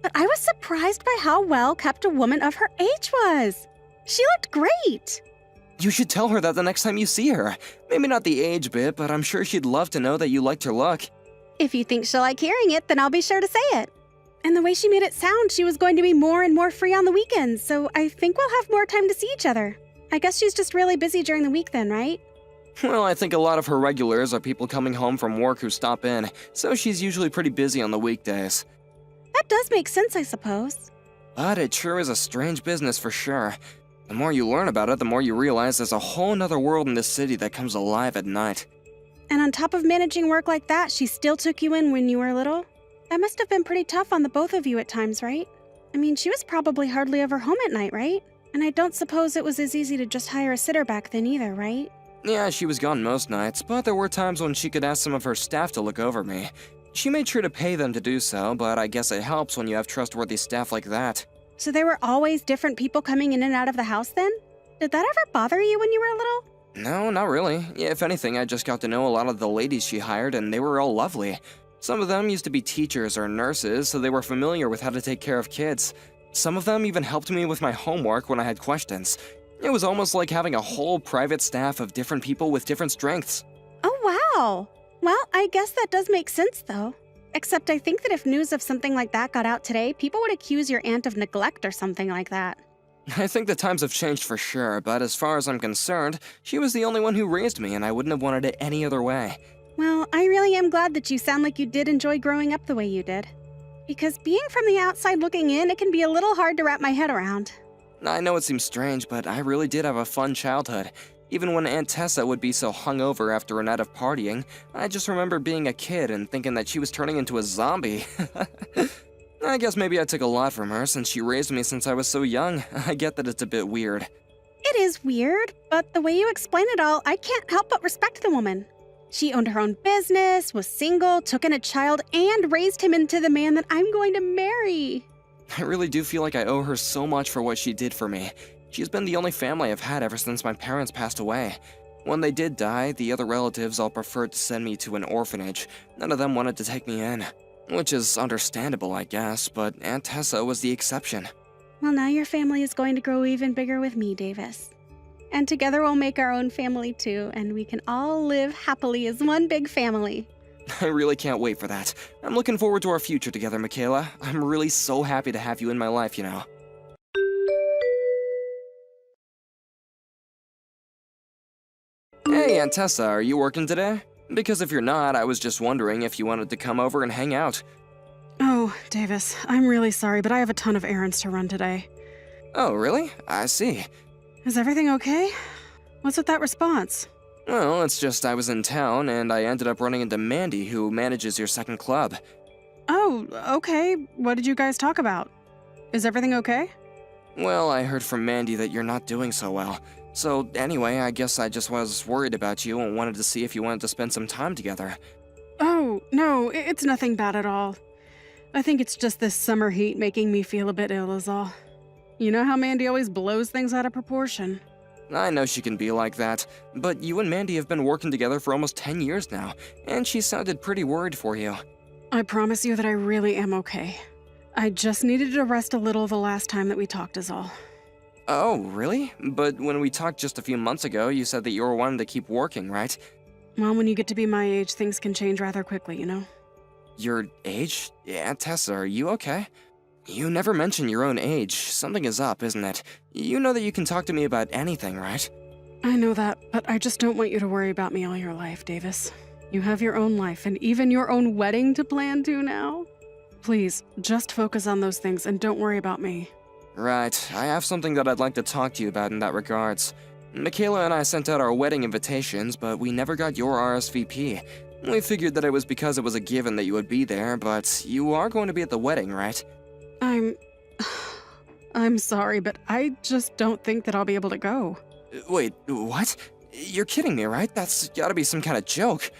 Speaker 3: but I was surprised by how well kept a woman of her age was. She looked great.
Speaker 4: You should tell her that the next time you see her. Maybe not the age bit, but I'm sure she'd love to know that you liked her look.
Speaker 3: If you think she'll like hearing it, then I'll be sure to say it. And the way she made it sound, she was going to be more and more free on the weekends, so I think we'll have more time to see each other. I guess she's just really busy during the week then, right?
Speaker 4: Well, I think a lot of her regulars are people coming home from work who stop in, so she's usually pretty busy on the weekdays.
Speaker 3: That does make sense, I suppose.
Speaker 4: But it sure is a strange business for sure. The more you learn about it, the more you realize there's a whole nother world in this city that comes alive at night.
Speaker 3: And on top of managing work like that, she still took you in when you were little? That must have been pretty tough on the both of you at times, right? I mean, she was probably hardly ever home at night, right? And I don't suppose it was as easy to just hire a sitter back then either, right?
Speaker 4: Yeah, she was gone most nights, but there were times when she could ask some of her staff to look over me. She made sure to pay them to do so, but I guess it helps when you have trustworthy staff like that.
Speaker 3: So there were always different people coming in and out of the house then? Did that ever bother you when you were little?
Speaker 4: No, not really. If anything, I just got to know a lot of the ladies she hired, and they were all lovely. Some of them used to be teachers or nurses, so they were familiar with how to take care of kids. Some of them even helped me with my homework when I had questions. It was almost like having a whole private staff of different people with different strengths.
Speaker 3: Oh, wow. Well, I guess that does make sense, though. Except I think that if news of something like that got out today, people would accuse your aunt of neglect or something like that.
Speaker 4: I think the times have changed for sure, but as far as I'm concerned, she was the only one who raised me, and I wouldn't have wanted it any other way.
Speaker 3: Well, I really am glad that you sound like you did enjoy growing up the way you did. Because being from the outside looking in, it can be a little hard to wrap my head around.
Speaker 4: I know it seems strange, but I really did have a fun childhood. Even when Aunt Tessa would be so hungover after a night of partying, I just remember being a kid and thinking that she was turning into a zombie. I guess maybe I took a lot from her since she raised me since I was so young. I get that it's a bit weird.
Speaker 3: It is weird, but the way you explain it all, I can't help but respect the woman. She owned her own business, was single, took in a child, and raised him into the man that I'm going to marry.
Speaker 4: I really do feel like I owe her so much for what she did for me. She's been the only family I've had ever since my parents passed away. When they did die, the other relatives all preferred to send me to an orphanage. None of them wanted to take me in. Which is understandable, I guess, but Aunt Tessa was the exception.
Speaker 3: Well, now your family is going to grow even bigger with me, Davis. And together we'll make our own family too, and we can all live happily as one big family.
Speaker 4: I really can't wait for that. I'm looking forward to our future together, Michaela. I'm really so happy to have you in my life, you know. Hey, Aunt Tessa, are you working today? Because if you're not, I was just wondering if you wanted to come over and hang out.
Speaker 2: Oh, Davis, I'm really sorry, but I have a ton of errands to run today.
Speaker 4: Oh, really? I see.
Speaker 2: Is everything okay? What's with that response?
Speaker 4: Well, it's just I was in town and I ended up running into Mandy, who manages your second club.
Speaker 2: Oh, okay. What did you guys talk about? Is everything okay?
Speaker 4: Well, I heard from Mandy that you're not doing so well. So anyway, I guess I just was worried about you and wanted to see if you wanted to spend some time together.
Speaker 2: Oh, no, it's nothing bad at all. I think it's just this summer heat making me feel a bit ill is all. You know how Mandy always blows things out of proportion.
Speaker 4: I know she can be like that, but you and Mandy have been working together for almost 10 years now, and she sounded pretty worried for you.
Speaker 2: I promise you that I really am okay. I just needed to rest a little the last time that we talked is all.
Speaker 4: Oh, really? But when we talked just a few months ago, you said that you were wanting to keep working, right?
Speaker 2: Well, when you get to be my age, things can change rather quickly, you know?
Speaker 4: Your age? Aunt Tessa, are you okay? You never mention your own age. Something is up, isn't it? You know that you can talk to me about anything, right?
Speaker 2: I know that, but I just don't want you to worry about me all your life, Davis. You have your own life and even your own wedding to plan to now. Please, just focus on those things and don't worry about me.
Speaker 4: Right, I have something that I'd like to talk to you about in that regards. Michaela and I sent out our wedding invitations, but we never got your RSVP. We figured that it was because it was a given that you would be there, but you are going to be at the wedding, right?
Speaker 2: I'm sorry, but I just don't think that I'll be able to go.
Speaker 4: Wait, what? You're kidding me, right? That's gotta be some kind of joke.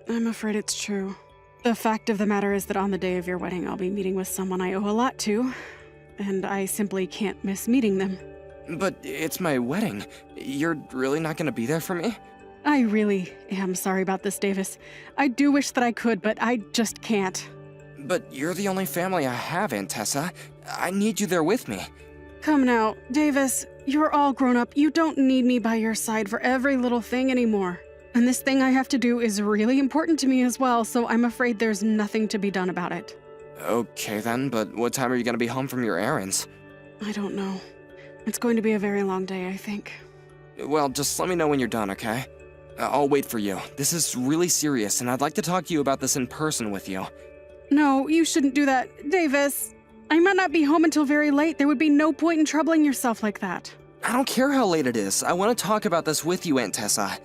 Speaker 2: I'm afraid it's true. The fact of the matter is that on the day of your wedding, I'll be meeting with someone I owe a lot to, and I simply can't miss meeting them.
Speaker 4: But it's my wedding. You're really not gonna be there for me?
Speaker 2: I really am sorry about this, Davis. I do wish that I could, but I just can't.
Speaker 4: But you're the only family I have, Aunt Tessa. I need you there with me.
Speaker 2: Come now, Davis, you're all grown up. You don't need me by your side for every little thing anymore. And this thing I have to do is really important to me as well, so I'm afraid there's nothing to be done about it.
Speaker 4: Okay then, but what time are you gonna be home from your errands?
Speaker 2: I don't know. It's going to be a very long day, I think.
Speaker 4: Well, just let me know when you're done, okay? I'll wait for you. This is really serious, and I'd like to talk to you about this in person with you.
Speaker 2: No, you shouldn't do that, Davis. I might not be home until very late. There would be no point in troubling yourself like that.
Speaker 4: I don't care how late it is. I want to talk about this with you, Aunt Tessa.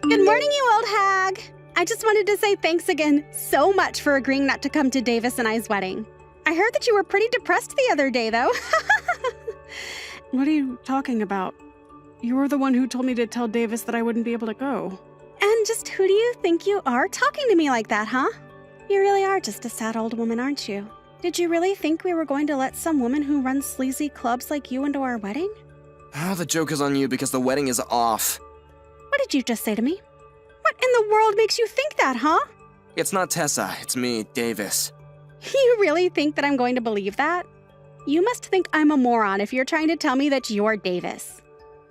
Speaker 3: Good morning, you old hag! I just wanted to say thanks again so much for agreeing not to come to Davis and I's wedding. I heard that you were pretty depressed the other day, though.
Speaker 2: What are you talking about? You were the one who told me to tell Davis that I wouldn't be able to go.
Speaker 3: And just who do you think you are talking to me like that, huh? You really are just a sad old woman, aren't you? Did you really think we were going to let some woman who runs sleazy clubs like you into our wedding?
Speaker 4: Oh, the joke is on you because the wedding is off.
Speaker 3: What did you just say to me? What in the world makes you think that, huh?
Speaker 4: It's not Tessa, it's me, Davis.
Speaker 3: You really think that I'm going to believe that? You must think I'm a moron if you're trying to tell me that you're Davis.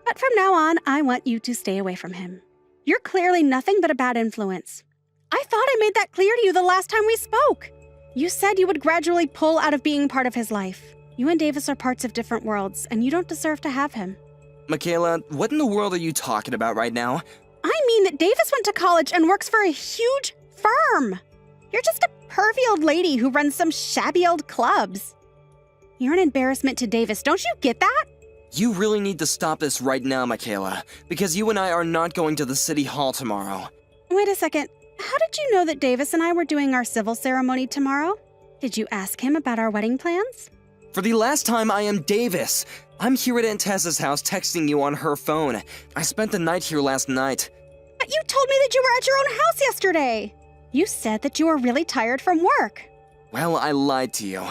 Speaker 3: But from now on, I want you to stay away from him.
Speaker 2: You're clearly nothing but a bad influence. I thought I made that clear to you the last time we spoke. You said you would gradually pull out of being part of his life. You and Davis are parts of different worlds, and you don't deserve to have him.
Speaker 4: Michaela, what in the world are you talking about right now?
Speaker 2: I mean that Davis went to college and works for a huge firm. You're just a pervy old lady who runs some shabby old clubs. You're an embarrassment to Davis, don't you get that?
Speaker 4: You really need to stop this right now, Michaela, because you and I are not going to the city hall tomorrow.
Speaker 2: Wait a second. How did you know that Davis and I were doing our civil ceremony tomorrow? Did you ask him about our wedding plans?
Speaker 4: For the last time, I am Davis. I'm here at Aunt Tessa's house texting you on her phone. I spent the night here last night.
Speaker 2: But you told me that you were at your own house yesterday. You said that you were really tired from work.
Speaker 4: Well, I lied to you.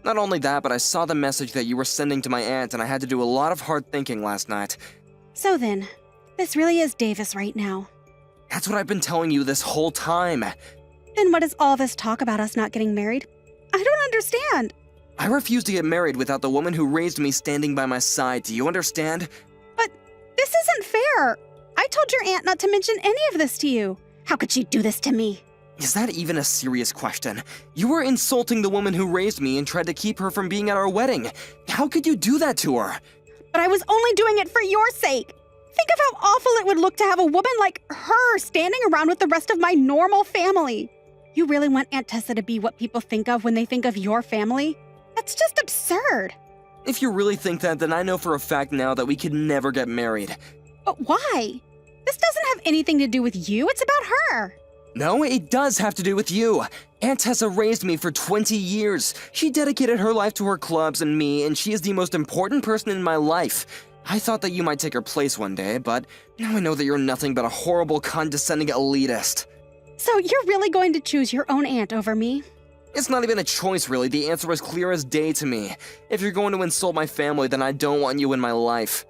Speaker 4: Not only that, but I saw the message that you were sending to my aunt, and I had to do a lot of hard thinking last night.
Speaker 2: So then, this really is Davis right now.
Speaker 4: That's what I've been telling you this whole time.
Speaker 2: Then what is all this talk about us not getting married? I don't understand.
Speaker 4: I refuse to get married without the woman who raised me standing by my side. Do you understand?
Speaker 2: But this isn't fair. I told your aunt not to mention any of this to you. How could she do this to me?
Speaker 4: Is that even a serious question? You were insulting the woman who raised me and tried to keep her from being at our wedding. How could you do that to her?
Speaker 2: But I was only doing it for your sake. Think of how awful it would look to have a woman like her standing around with the rest of my normal family. You really want Aunt Tessa to be what people think of when they think of your family? That's just absurd.
Speaker 4: If you really think that, then I know for a fact now that we could never get married.
Speaker 2: But why? This doesn't have anything to do with you. It's about her.
Speaker 4: No, it does have to do with you. Aunt Tessa raised me for 20 years. She dedicated her life to her clubs and me, and she is the most important person in my life. I thought that you might take her place one day, but now I know that you're nothing but a horrible, condescending elitist.
Speaker 2: So you're really going to choose your own aunt over me?
Speaker 4: It's not even a choice, really. The answer was clear as day to me. If you're going to insult my family, then I don't want you in my life.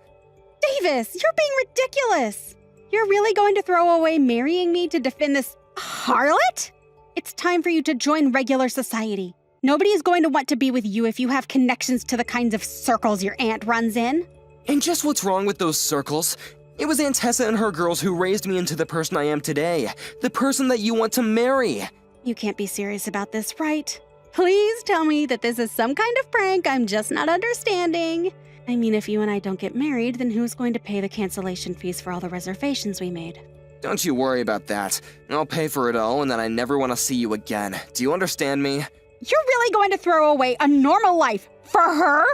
Speaker 2: Davis, you're being ridiculous. You're really going to throw away marrying me to defend this harlot? It's time for you to join regular society. Nobody is going to want to be with you if you have connections to the kinds of circles your aunt runs in.
Speaker 4: And just what's wrong with those circles? It was Aunt Tessa and her girls who raised me into the person I am today. The person that you want to marry.
Speaker 2: You can't be serious about this, right? Please tell me that this is some kind of prank I'm just not understanding. I mean, if you and I don't get married, then who's going to pay the cancellation fees for all the reservations we made?
Speaker 4: Don't you worry about that. I'll pay for it all, and then I never want to see you again. Do you understand me?
Speaker 2: You're really going to throw away a normal life for her?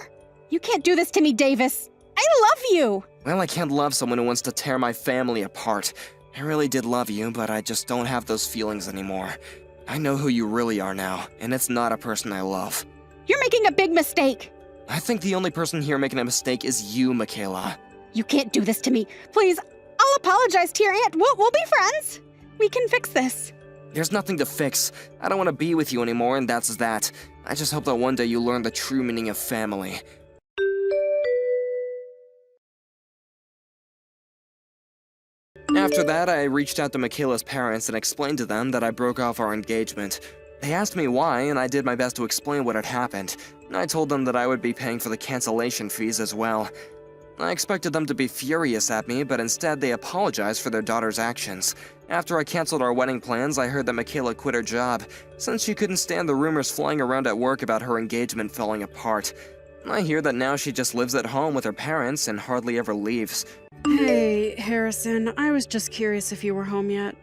Speaker 2: You can't do this to me, Davis. I love you.
Speaker 4: Well, I can't love someone who wants to tear my family apart. I really did love you, but I just don't have those feelings anymore. I know who you really are now, and it's not a person I love.
Speaker 2: You're making a big mistake.
Speaker 4: I think the only person here making a mistake is you, Michaela.
Speaker 2: You can't do this to me. Please, I'll apologize to your aunt. We'll be friends. We can fix this.
Speaker 4: There's nothing to fix. I don't want to be with you anymore, and that's that. I just hope that one day you learn the true meaning of family. After that, I reached out to Michaela's parents and explained to them that I broke off our engagement. They asked me why, and I did my best to explain what had happened. I told them that I would be paying for the cancellation fees as well. I expected them to be furious at me, but instead they apologized for their daughter's actions. After I canceled our wedding plans, I heard that Michaela quit her job, since she couldn't stand the rumors flying around at work about her engagement falling apart. I hear that now she just lives at home with her parents and hardly ever leaves.
Speaker 2: Hey, Harrison, I was just curious if you were home yet.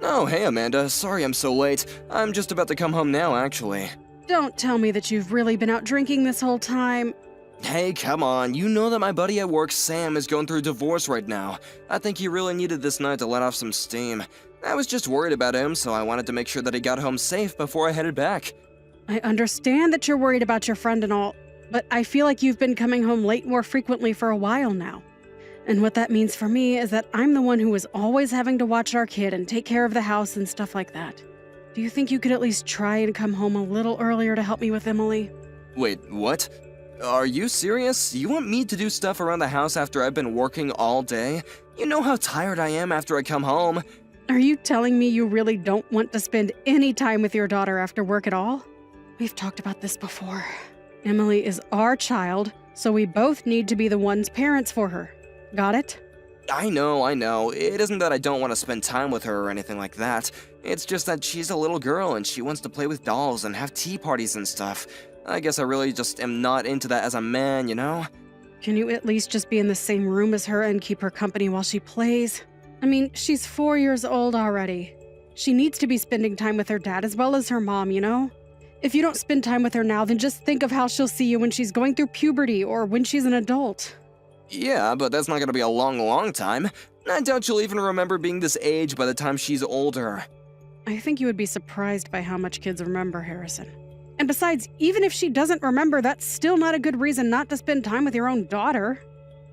Speaker 4: Oh, hey Amanda, sorry I'm so late. I'm just about to come home now, actually.
Speaker 2: Don't tell me that you've really been out drinking this whole time.
Speaker 4: Hey, come on, you know that my buddy at work, Sam, is going through a divorce right now. I think he really needed this night to let off some steam. I was just worried about him, so I wanted to make sure that he got home safe before I headed back.
Speaker 2: I understand that you're worried about your friend and all, but I feel like you've been coming home late more frequently for a while now. And what that means for me is that I'm the one who is always having to watch our kid and take care of the house and stuff like that. Do you think you could at least try and come home a little earlier to help me with Emily?
Speaker 4: Wait, what? Are you serious? You want me to do stuff around the house after I've been working all day? You know how tired I am after I come home.
Speaker 2: Are you telling me you really don't want to spend any time with your daughter after work at all? We've talked about this before. Emily is our child, so we both need to be the ones parents for her. Got it?
Speaker 4: I know. It isn't that I don't want to spend time with her or anything like that. It's just that she's a little girl and she wants to play with dolls and have tea parties and stuff. I guess I really just am not into that as a man, you know?
Speaker 2: Can you at least just be in the same room as her and keep her company while she plays? I mean, she's 4 years old already. She needs to be spending time with her dad as well as her mom, you know? If you don't spend time with her now, then just think of how she'll see you when she's going through puberty or when she's an adult.
Speaker 4: Yeah, but that's not gonna be a long time. I doubt she'll even remember being this age by the time she's older.
Speaker 2: I think you would be surprised by how much kids remember, Harrison. And besides, even if she doesn't remember, that's still not a good reason not to spend time with your own daughter.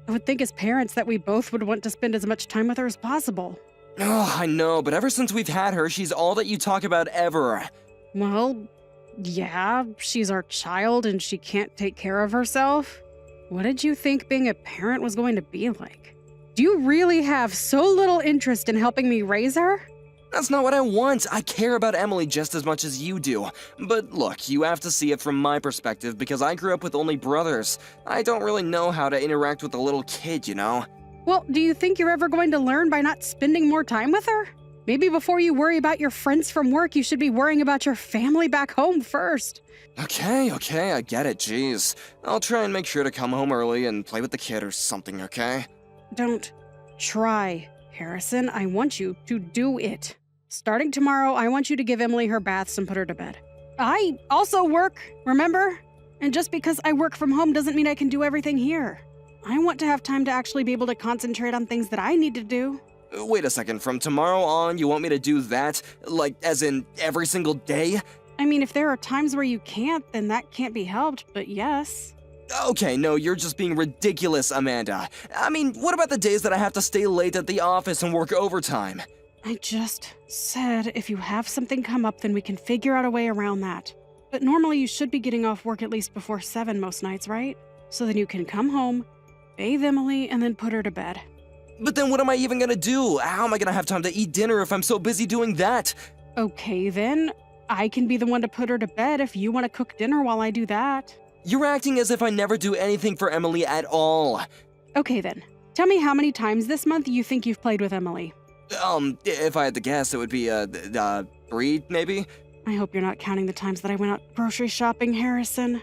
Speaker 2: I would think as parents that we both would want to spend as much time with her as possible.
Speaker 4: Oh, I know, but ever since we've had her, she's all that you talk about ever.
Speaker 2: Well, yeah, she's our child and she can't take care of herself. What did you think being a parent was going to be like? Do you really have so little interest in helping me raise her?
Speaker 4: That's not what I want. I care about Emily just as much as you do. But look, you have to see it from my perspective because I grew up with only brothers. I don't really know how to interact with a little kid, you know?
Speaker 2: Well, do you think you're ever going to learn by not spending more time with her? Maybe before you worry about your friends from work, you should be worrying about your family back home first.
Speaker 4: Okay, I get it, jeez. I'll try and make sure to come home early and play with the kid or something, okay?
Speaker 2: Don't try, Harrison. I want you to do it. Starting tomorrow, I want you to give Emily her baths and put her to bed. I also work, remember? And just because I work from home doesn't mean I can do everything here. I want to have time to actually be able to concentrate on things that I need to do.
Speaker 4: Wait a second, from tomorrow on, you want me to do that? Like, as in every single day?
Speaker 2: I mean, if there are times where you can't, then that can't be helped, but yes.
Speaker 4: Okay, no, you're just being ridiculous, Amanda. I mean, what about the days that I have to stay late at the office and work overtime?
Speaker 2: I just said if you have something come up, then we can figure out a way around that. But normally you should be getting off work at least before 7 most nights, right? So then you can come home, bathe Emily, and then put her to bed.
Speaker 4: But then what am I even gonna do? How am I gonna have time to eat dinner if I'm so busy doing that?
Speaker 2: Okay, then. I can be the one to put her to bed if you want to cook dinner while I do that.
Speaker 4: You're acting as if I never do anything for Emily at all.
Speaker 2: Okay, then. Tell me how many times this month you think you've played with Emily.
Speaker 4: If I had to guess, it would be, 3, maybe?
Speaker 2: I hope you're not counting the times that I went out grocery shopping, Harrison.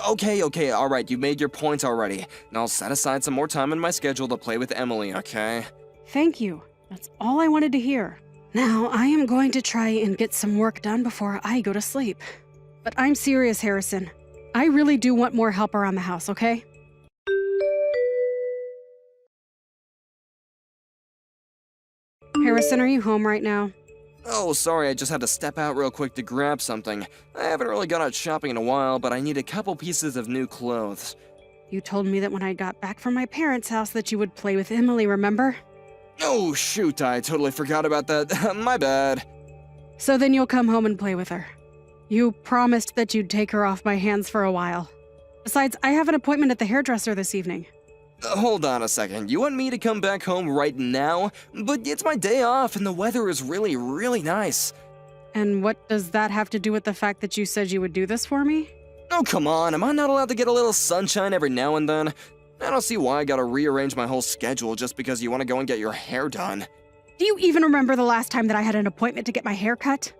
Speaker 4: Okay, alright, you made your point already. Now I'll set aside some more time in my schedule to play with Emily, okay?
Speaker 2: Thank you. That's all I wanted to hear. Now, I am going to try and get some work done before I go to sleep. But I'm serious, Harrison. I really do want more help around the house, okay? Harrison, are you home right now?
Speaker 4: Oh, sorry, I just had to step out real quick to grab something. I haven't really gone out shopping in a while, but I need a couple pieces of new clothes.
Speaker 2: You told me that when I got back from my parents' house that you would play with Emily, remember?
Speaker 4: Oh, shoot, I totally forgot about that. My bad.
Speaker 2: So then you'll come home and play with her. You promised that you'd take her off my hands for a while. Besides, I have an appointment at the hairdresser this evening.
Speaker 4: Hold on a second. You want me to come back home right now? But it's my day off and the weather is really nice.
Speaker 2: And what does that have to do with the fact that you said you would do this for me?
Speaker 4: Oh, come on. Am I not allowed to get a little sunshine every now and then? I don't see why I gotta rearrange my whole schedule just because you want to go and get your hair done.
Speaker 2: Do you even remember the last time that I had an appointment to get my hair cut?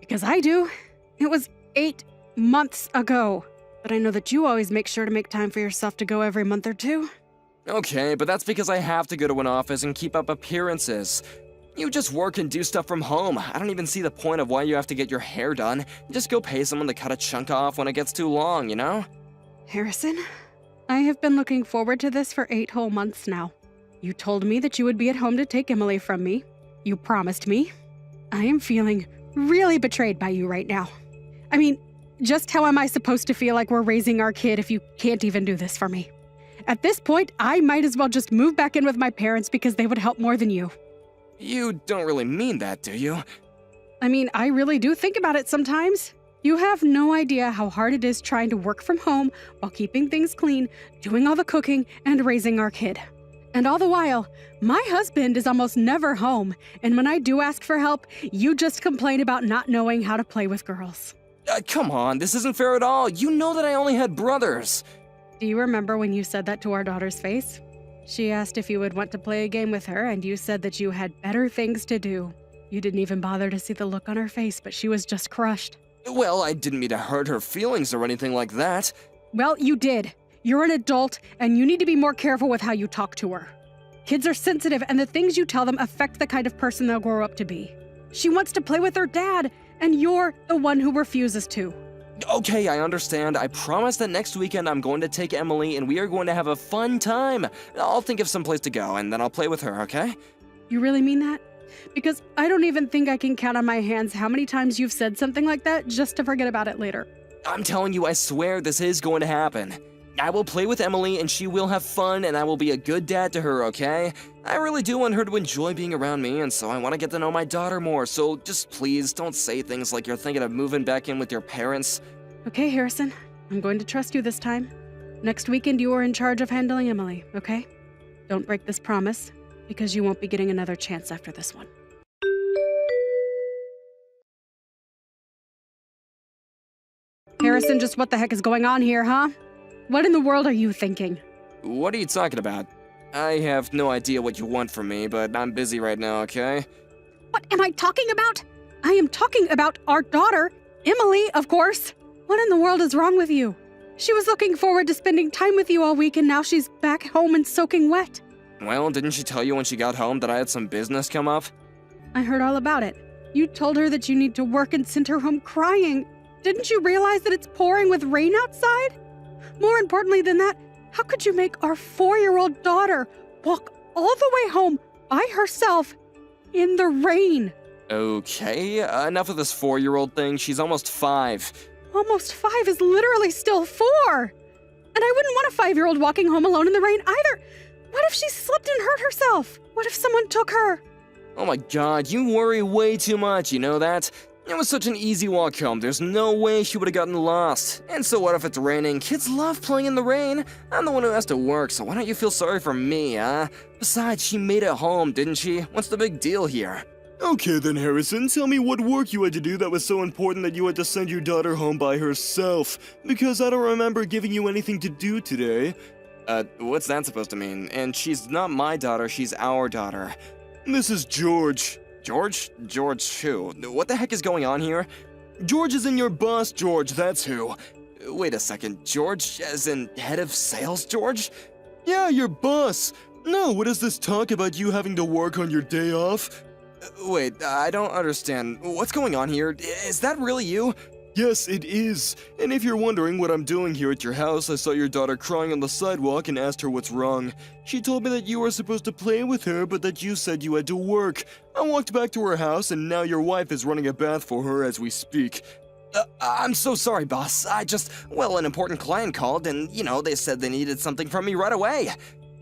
Speaker 2: Because I do. It was 8 months ago. But I know that you always make sure to make time for yourself to go every month or two.
Speaker 4: Okay, but that's because I have to go to an office and keep up appearances. You just work and do stuff from home. I don't even see the point of why you have to get your hair done. Just go pay someone to cut a chunk off when it gets too long, you know?
Speaker 2: Harrison, I have been looking forward to this for 8 whole months now. You told me that you would be at home to take Emily from me. You promised me. I am feeling really betrayed by you right now. I mean, just how am I supposed to feel like we're raising our kid if you can't even do this for me? At this point, I might as well just move back in with my parents because they would help more than you.
Speaker 4: You don't really mean that, do you?
Speaker 2: I mean, I really do think about it sometimes. You have no idea how hard it is trying to work from home while keeping things clean, doing all the cooking, and raising our kid. And all the while, my husband is almost never home, and when I do ask for help, you just complain about not knowing how to play with girls.
Speaker 4: Come on, this isn't fair at all. You know that I only had brothers.
Speaker 2: Do you remember when you said that to our daughter's face? She asked if you would want to play a game with her, and you said that you had better things to do. You didn't even bother to see the look on her face, but she was just crushed.
Speaker 4: Well, I didn't mean to hurt her feelings or anything like that.
Speaker 2: Well, you did. You're an adult, and you need to be more careful with how you talk to her. Kids are sensitive, and the things you tell them affect the kind of person they'll grow up to be. She wants to play with her dad, and you're the one who refuses to.
Speaker 4: Okay, I understand. I promise that next weekend I'm going to take Emily and we are going to have a fun time. I'll think of some place to go and then I'll play with her, okay?
Speaker 2: You really mean that? Because I don't even think I can count on my hands how many times you've said something like that just to forget about it later.
Speaker 4: I'm telling you, I swear this is going to happen. I will play with Emily and she will have fun and I will be a good dad to her, okay? I really do want her to enjoy being around me and so I want to get to know my daughter more, so just please don't say things like you're thinking of moving back in with your parents.
Speaker 2: Okay, Harrison. I'm going to trust you this time. Next weekend you are in charge of handling Emily, okay? Don't break this promise, because you won't be getting another chance after this one. Harrison, just what the heck is going on here, huh? What in the world are you thinking?
Speaker 4: What are you talking about? I have no idea what you want from me, but I'm busy right now, okay?
Speaker 2: What am I talking about? I am talking about our daughter, Emily, of course. What in the world is wrong with you? She was looking forward to spending time with you all week and now she's back home and soaking wet.
Speaker 4: Well, didn't she tell you when she got home that I had some business come up?
Speaker 2: I heard all about it. You told her that you need to work and sent her home crying. Didn't you realize that it's pouring with rain outside? More importantly than that, how could you make our 4-year-old daughter walk all the way home by herself in the rain?
Speaker 4: Okay, enough of this 4-year-old thing. She's almost 5.
Speaker 2: Almost 5 is literally still 4. And I wouldn't want a 5-year-old walking home alone in the rain either. What if she slipped and hurt herself? What if someone took her?
Speaker 4: Oh my god, you worry way too much, you know that? It was such an easy walk home, there's no way she would have gotten lost. And so what if it's raining? Kids love playing in the rain. I'm the one who has to work, so why don't you feel sorry for me, huh? Besides, she made it home, didn't she? What's the big deal here?
Speaker 5: Okay then, Harrison, tell me what work you had to do that was so important that you had to send your daughter home by herself, because I don't remember giving you anything to do today.
Speaker 4: What's that supposed to mean? And she's not my daughter, she's our daughter.
Speaker 5: This is George.
Speaker 4: George? George who? What the heck is going on here?
Speaker 5: George is in your boss, George, that's who.
Speaker 4: Wait a second, George as in head of sales, George?
Speaker 5: Yeah, your boss. No, what is this talk about you having to work on your day off?
Speaker 4: Wait, I don't understand. What's going on here? Is that really you?
Speaker 5: Yes, it is. And if you're wondering what I'm doing here at your house, I saw your daughter crying on the sidewalk and asked her what's wrong. She told me that you were supposed to play with her, but that you said you had to work. I walked back to her house, and now your wife is running a bath for her as we speak.
Speaker 4: I'm so sorry, boss. An important client called, and, they said they needed something from me right away.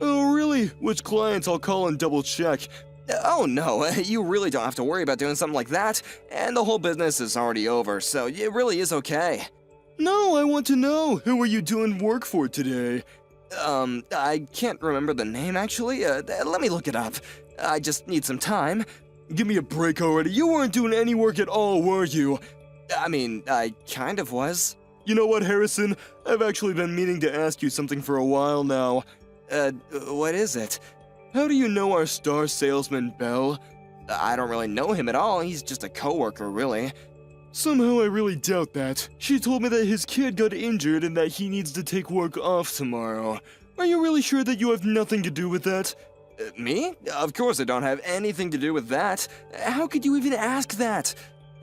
Speaker 5: Oh, really? Which clients? I'll call and double check.
Speaker 4: Oh no, you really don't have to worry about doing something like that, and the whole business is already over, so it really is okay.
Speaker 5: No, I want to know, who are you doing work for today?
Speaker 4: I can't remember the name actually, let me look it up. I just need some time.
Speaker 5: Give me a break already, you weren't doing any work at all, were you?
Speaker 4: I mean, I kind of was.
Speaker 5: You know what, Harrison? I've actually been meaning to ask you something for a while now.
Speaker 4: What is it?
Speaker 5: How do you know our star salesman, Belle?
Speaker 4: I don't really know him at all, he's just a coworker, really.
Speaker 5: Somehow I really doubt that. She told me that his kid got injured and that he needs to take work off tomorrow. Are you really sure that you have nothing to do with that?
Speaker 4: Me? Of course I don't have anything to do with that. How could you even ask that?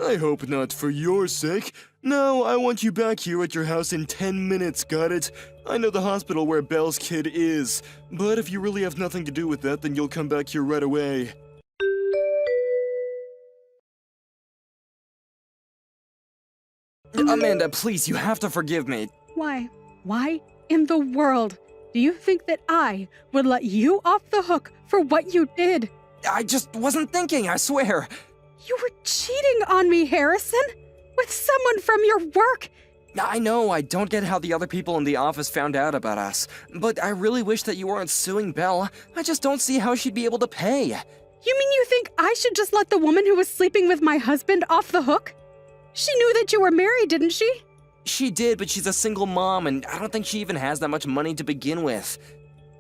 Speaker 5: I hope not, for your sake. No, I want you back here at your house in 10 minutes, got it? I know the hospital where Belle's kid is, but if you really have nothing to do with that, then you'll come back here right away.
Speaker 4: Amanda, please, you have to forgive me.
Speaker 2: Why? Why in the world do you think that I would let you off the hook for what you did?
Speaker 4: I just wasn't thinking, I swear.
Speaker 2: You were cheating on me, Harrison, with someone from your work.
Speaker 4: I know, I don't get how the other people in the office found out about us, but I really wish that you weren't suing Belle. I just don't see how she'd be able to pay.
Speaker 2: You mean you think I should just let the woman who was sleeping with my husband off the hook? She knew that you were married, didn't she?
Speaker 4: She did, but she's a single mom, and I don't think she even has that much money to begin with.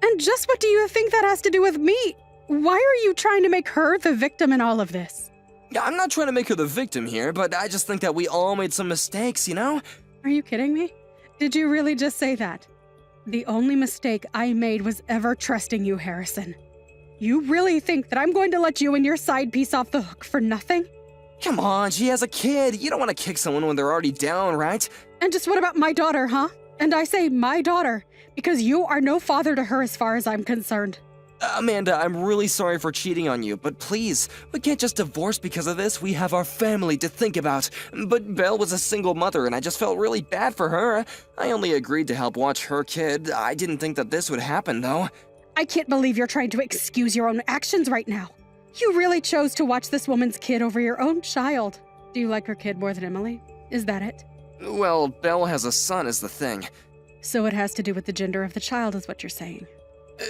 Speaker 2: And just what do you think that has to do with me? Why are you trying to make her the victim in all of this?
Speaker 4: Yeah, I'm not trying to make her the victim here, but I just think that we all made some mistakes, you know?
Speaker 2: Are you kidding me? Did you really just say that? The only mistake I made was ever trusting you, Harrison. You really think that I'm going to let you and your side piece off the hook for nothing?
Speaker 4: Come on, she has a kid. You don't want to kick someone when they're already down, right?
Speaker 2: And just what about my daughter, huh? And I say my daughter, because you are no father to her as far as I'm concerned.
Speaker 4: Amanda, I'm really sorry for cheating on you, but please, we can't just divorce because of this. We have our family to think about. But Belle was a single mother, and I just felt really bad for her. I only agreed to help watch her kid. I didn't think that this would happen, though.
Speaker 2: I can't believe you're trying to excuse your own actions right now. You really chose to watch this woman's kid over your own child. Do you like her kid more than Emily? Is that it?
Speaker 4: Well, Belle has a son is the thing.
Speaker 2: So it has to do with the gender of the child is what you're saying.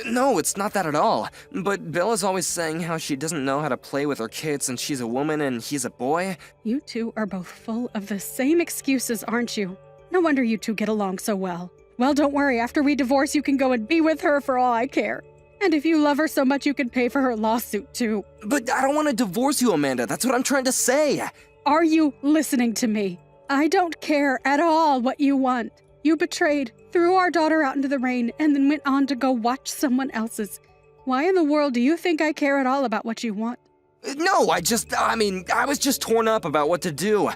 Speaker 4: No, it's not that at all. But Belle is always saying how she doesn't know how to play with her kids since she's a woman and he's a boy.
Speaker 2: You two are both full of the same excuses, aren't you? No wonder you two get along so well. Well, don't worry. After we divorce, you can go and be with her for all I care. And if you love her so much, you can pay for her lawsuit, too.
Speaker 4: But I don't want to divorce you, Amanda. That's what I'm trying to say.
Speaker 2: Are you listening to me? I don't care at all what you want. You betrayed, threw our daughter out into the rain, and then went on to go watch someone else's. Why in the world do you think I care at all about what you want?
Speaker 4: No, I was just torn up about what to do.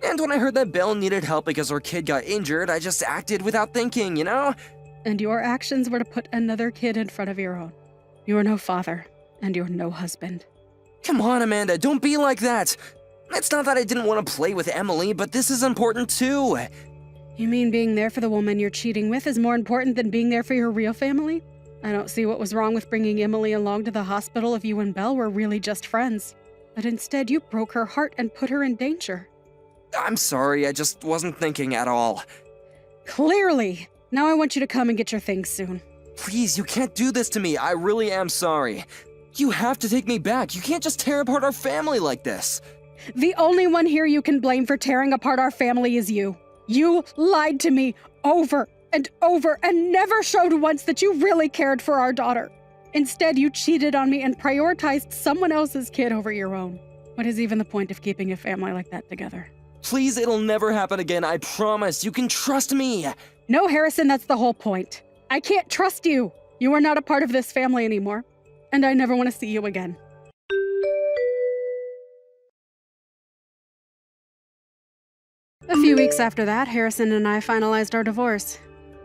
Speaker 4: And when I heard that Belle needed help because her kid got injured, I just acted without thinking, you know?
Speaker 2: And your actions were to put another kid in front of your own. You are no father, and you're no husband.
Speaker 4: Come on, Amanda, don't be like that. It's not that I didn't want to play with Emily, but this is important too.
Speaker 2: You mean being there for the woman you're cheating with is more important than being there for your real family? I don't see what was wrong with bringing Emily along to the hospital if you and Belle were really just friends. But instead, you broke her heart and put her in danger.
Speaker 4: I'm sorry, I just wasn't thinking at all.
Speaker 2: Clearly! Now I want you to come and get your things soon.
Speaker 4: Please, you can't do this to me. I really am sorry. You have to take me back. You can't just tear apart our family like this.
Speaker 2: The only one here you can blame for tearing apart our family is you. You lied to me over and over and never showed once that you really cared for our daughter. Instead, you cheated on me and prioritized someone else's kid over your own. What is even the point of keeping a family like that together?
Speaker 4: Please, it'll never happen again. I promise. You can trust me.
Speaker 2: No, Harrison, that's the whole point. I can't trust you. You are not a part of this family anymore, and I never want to see you again. A few weeks after that, Harrison and I finalized our divorce.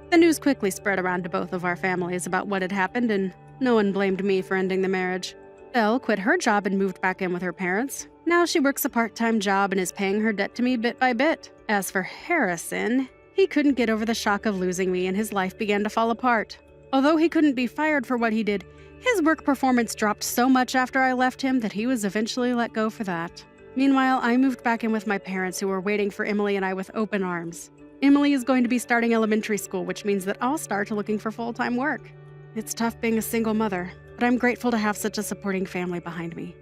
Speaker 2: The news quickly spread around to both of our families about what had happened, and no one blamed me for ending the marriage. Belle quit her job and moved back in with her parents. Now she works a part-time job and is paying her debt to me bit by bit. As for Harrison, he couldn't get over the shock of losing me and his life began to fall apart. Although he couldn't be fired for what he did, his work performance dropped so much after I left him that he was eventually let go for that. Meanwhile, I moved back in with my parents who were waiting for Emily and I with open arms. Emily is going to be starting elementary school, which means that I'll start looking for full-time work. It's tough being a single mother, but I'm grateful to have such a supporting family behind me.